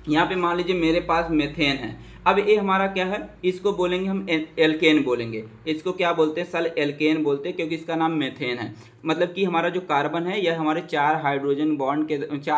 यहाँ पे मान लीजिए मेरे पास मेथेन है। अब ये हमारा क्या है, इसको बोलेंगे हम एल्केन बोलेंगे। इसको क्या बोलते हैं, सल एल्केन बोलते हैं, क्योंकि इसका नाम मेथेन है। मतलब कि हमारा जो कार्बन है यह हमारे 4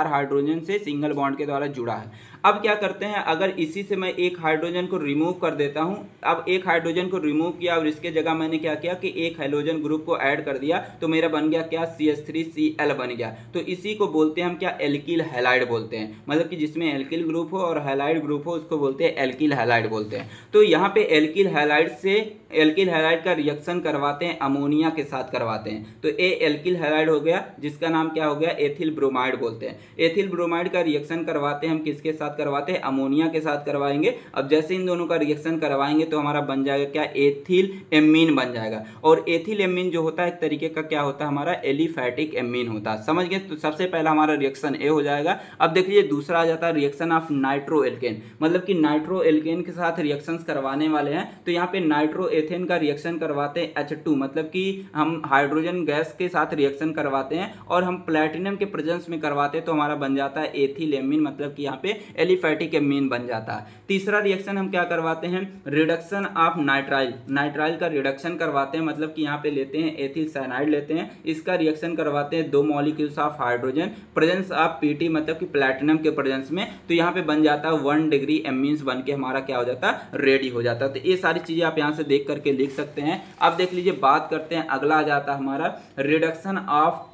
हाइड्रोजन से सिंगल बॉन्ड के द्वारा जुड़ा है। अब क्या करते हैं, अगर इसी से मैं एक हाइड्रोजन को रिमूव कर देता हूं, अब एक हाइड्रोजन को रिमूव किया और इसके जगह मैंने क्या किया कि एक हाइड्रोजन ग्रुप को ऐड कर दिया, तो मेरा बन गया क्या, CH3Cl बन गया। तो इसी को बोलते हैं हम क्या, एल्किल हैलाइड बोलते हैं। मतलब कि जिसमें एल्किल ग्रुप हो और हैलाइड ग्रुप हो उसको बोलते हैं एल्किल हैलाइड बोलते हैं। तो यहाँ पे एल्किल हैलाइड का रिएक्शन करवाते हैं अमोनिया के साथ करवाते हैं। तो ए एल्किल हैलाइड हो गया, जिसका नाम क्या हो गया, एथिल ब्रोमाइड बोलते हैं। एथिल ब्रोमाइड का रिएक्शन करवाते हैं हम किसके साथ करवाते हैं, अमोनिया के साथ करवाएंगे। अब जैसे इन दोनों का रिएक्शन करवाएंगे तो हमारा बन जाएगा क्या, एथिल एमीन बन जाएगा। और एथिल एमीन जो होता है एक तरीके का क्या होता है, हमारा एलिफैटिक एमीन होता है। समझ गए? तो सबसे पहला हमारा रिएक्शन ए हो जाएगा। अब देख लीजिए दूसरा आ जाता है रिएक्शन ऑफ नाइट्रो एल्केन, मतलब कि नाइट्रो एल्केन के साथ रिएक्शंस करवाने वाले हैं। तो यहाँ पे नाइट्रो एथेन का रिएक्शन करवाते हैं H2, मतलब कि हम हाइड्रोजन गैस के साथ रिएक्शन करवाते हैं और हम प्लेटिनम के प्रेजेंस में करवाते हैं, तो हमारा बन जाता है एथिल एमीन, मतलब कि यहाँ पे एलिफैटिक एमीन बन जाता है। तीसरा रिएक्शन हम क्या करवाते हैं, रिडक्शन ऑफ नाइट्राइल, नाइट्राइल का रिडक्शन करवाते हैं, मतलब कि यहाँ पे लेते हैं एथिल साइनाइड लेते हैं, इसका रिएक्शन करवाते हैं 2 molecules of hydrogen presence of Pt, मतलब कि प्लेटिनम के प्रेजेंस में। तो यहाँ पे बन जाता है 1 डिग्री एमीन्स बन के हमारा क्या हो जाता है, रेडी हो जाता है। तो ये सारी चीजें आप यहाँ से देख करके लिख सकते हैं। अब देख लीजिए बात करते हैं, अगला आ जाता है हमारा रिडक्शन ऑफ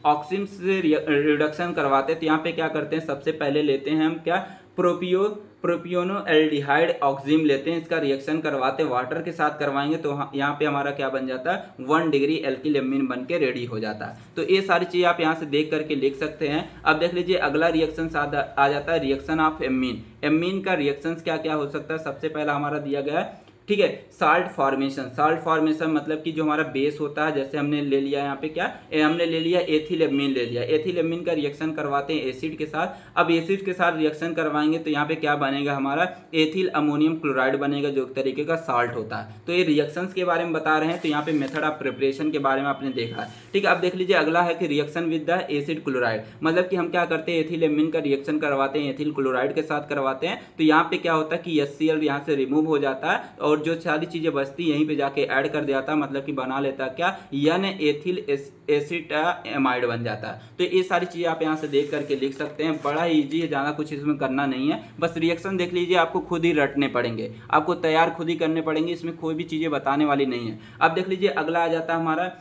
ऑक्सिम्स से रिडक्शन करवाते हैं। तो यहाँ पे क्या करते हैं, सबसे पहले लेते हैं हम क्या, प्रोपियोनो एल्डिहाइड ऑक्सिम लेते हैं, इसका रिएक्शन करवाते हैं वाटर के साथ करवाएंगे, तो यहाँ पे हमारा क्या बन जाता है, 1 डिग्री एल्किल एमीन बन के रेडी हो जाता है। तो ये सारी चीज़ आप यहाँ से देख करके लिख सकते हैं। अब देख लीजिए अगला रिएक्शन आ जाता है रिएक्शन ऑफ एमीन। एमीन का रिएक्शन क्या क्या हो सकता है, सबसे पहला हमारा दिया गया है, ठीक है, साल्ट फॉर्मेशन मतलब कि जो हमारा बेस होता है, जैसे हमने ले लिया यहाँ पे क्या, हमने ले लिया एथिल एमीन ले लिया, एथिल एमीन का रिएक्शन करवाते हैं एसिड के साथ। अब एसिड के साथ रिएक्शन करवाएंगे तो यहाँ पे क्या बनेगा, हमारा एथिल अमोनियम क्लोराइड बनेगा, जो एक तरीके का साल्ट होता है। तो ये रिएक्शंस के बारे में बता रहे हैं। तो यहाँ पे मेथड ऑफ प्रिपरेशन के बारे में आपने देखा है, ठीक है। अब देख लीजिए अगला है कि reaction with the acid chloride, मतलब कि हम क्या करते हैं, एथिल एमीन का रिएक्शन करवाते हैं एथिल क्लोराइड के साथ करवाते हैं। तो यहाँ पे क्या होता है कि HCl यहाँ से रिमूव हो जाता है और जो सारी चीजें बचती यहीं पे जाके ऐड कर देता है, मतलब कि बना लेता क्या, एन एथिल एसिटामाइड बन जाता है। तो ये सारी चीजें आप यहाँ से देख करके लिख सकते हैं। बड़ा इजी है, ज्यादा कुछ इसमें करना नहीं है, बस रिएक्शन देख लीजिए, आपको खुद ही रटने पड़ेंगे, आपको तैयार खुद ही करने पड़ेंगे, इसमें कोई भी चीजें बताने वाली नहीं है। अब देख लीजिए अगला आ जाता है हमारा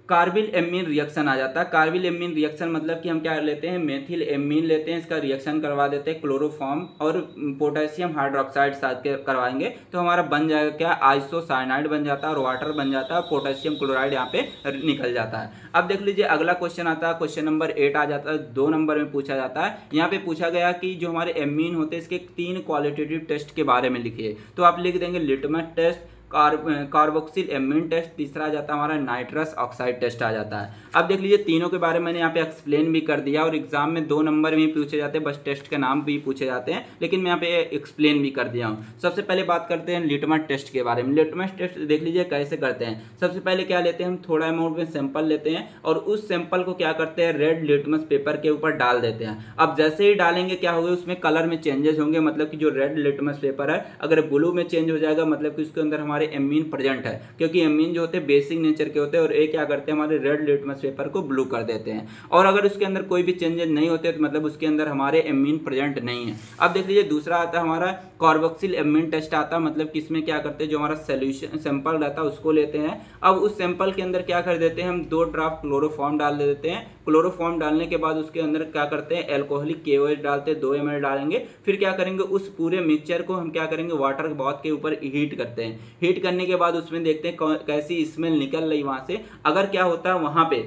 कार्बिल एमीन रिएक्शन आ जाता है। कार्बिल एमीन रिएक्शन मतलब कि हम क्या लेते हैं, मेथिल एमीन लेते हैं, इसका रिएक्शन करवा देते हैं क्लोरोफॉर्म और पोटेशियम हाइड्रोक्साइड साथ के करवाएंगे, तो हमारा बन जाएगा क्या, आइसोसाइनाइड बन जाता है और वाटर बन जाता है, पोटेशियम क्लोराइड यहाँ पे निकल जाता है। अब देख लीजिए अगला क्वेश्चन आता है, क्वेश्चन नंबर 8 आ जाता है, 2 नंबर में पूछा जाता है। यहाँ पे पूछा गया कि जो हमारे एमीन होते हैं इसके 3 क्वालिटेटिव टेस्ट के बारे में लिखिए। तो आप लिख देंगे litmus test, carboxyl amine test, तीसरा आ जाता है हमारा नाइट्रस ऑक्साइड टेस्ट आ जाता है। अब देख लीजिए तीनों के बारे में मैंने यहाँ पे एक्सप्लेन भी कर दिया और एग्जाम में 2 नंबर में पूछे जाते हैं, बस टेस्ट के नाम भी पूछे जाते हैं, लेकिन मैं यहाँ पे एक्सप्लेन भी कर दिया हूँ। सबसे पहले बात करते हैं लिटमस टेस्ट के बारे में। लिटमस टेस्ट देख लीजिए कैसे करते हैं। सबसे पहले क्या लेते हैं, हम थोड़ा अमाउंट में सैंपल लेते हैं और उस सैंपल को क्या करते हैं, रेड लिटमस पेपर के ऊपर डाल देते हैं। अब जैसे ही डालेंगे क्या होगा, उसमें कलर में चेंजेस होंगे, मतलब कि जो रेड लिटमस पेपर है अगर ब्लू में चेंज हो जाएगा मतलब कि उसके अंदर हमारे एमीन प्रेजेंट है, क्योंकि एमीन जो होते हैं बेसिक नेचर के होते हैं और ये क्या करते हैं हमारे रेड लिटमस पेपर को ब्लू कर देते हैं। और अगर उसके अंदर कोई भी चेंजेस नहीं होते तो मतलब उसके अंदर हमारे एमीन प्रेजेंट नहीं है। अब देख लीजिए दूसरा आता है हमारा कार्बोक्सिल एमीन टेस्ट आता है, मतलब कि इसमें क्या करते हैं, जो हमारा सोल्यूशन सैंपल रहता है उसको लेते हैं। अब उस सैंपल के अंदर क्या कर देते हैं, हम 2 ड्रॉप क्लोरोफॉर्म डाल देते हैं। क्लोरोफॉर्म डालने के बाद उसके अंदर क्या करते हैं, एल्कोहलिक KOH डालते हैं, 2 ml डालेंगे। फिर क्या करेंगे, उस पूरे मिक्सचर को हम क्या करेंगे, वाटर बाथ के ऊपर हीट करते हैं। हीट करने के बाद उसमें देखते हैं कैसी स्मेल निकल रही वहां से। अगर क्या होता है वहां पे,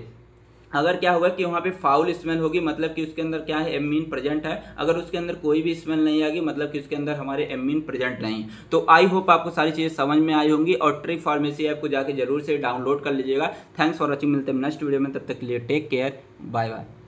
अगर क्या होगा कि वहाँ पे फाउल स्मेल होगी, मतलब कि उसके अंदर क्या है, एमीन प्रेजेंट है। अगर उसके अंदर कोई भी स्मेल नहीं आएगी मतलब कि उसके अंदर हमारे एमीन प्रेजेंट नहीं। तो आई होप आपको सारी चीज़ें समझ में आई होंगी और ट्रिक फार्मेसी ऐप को जाके जरूर से डाउनलोड कर लीजिएगा। थैंक्स फॉर वॉचिंग, मिलते हैं नेक्स्ट वीडियो में, तब तक के लिए टेक केयर, बाय बाय।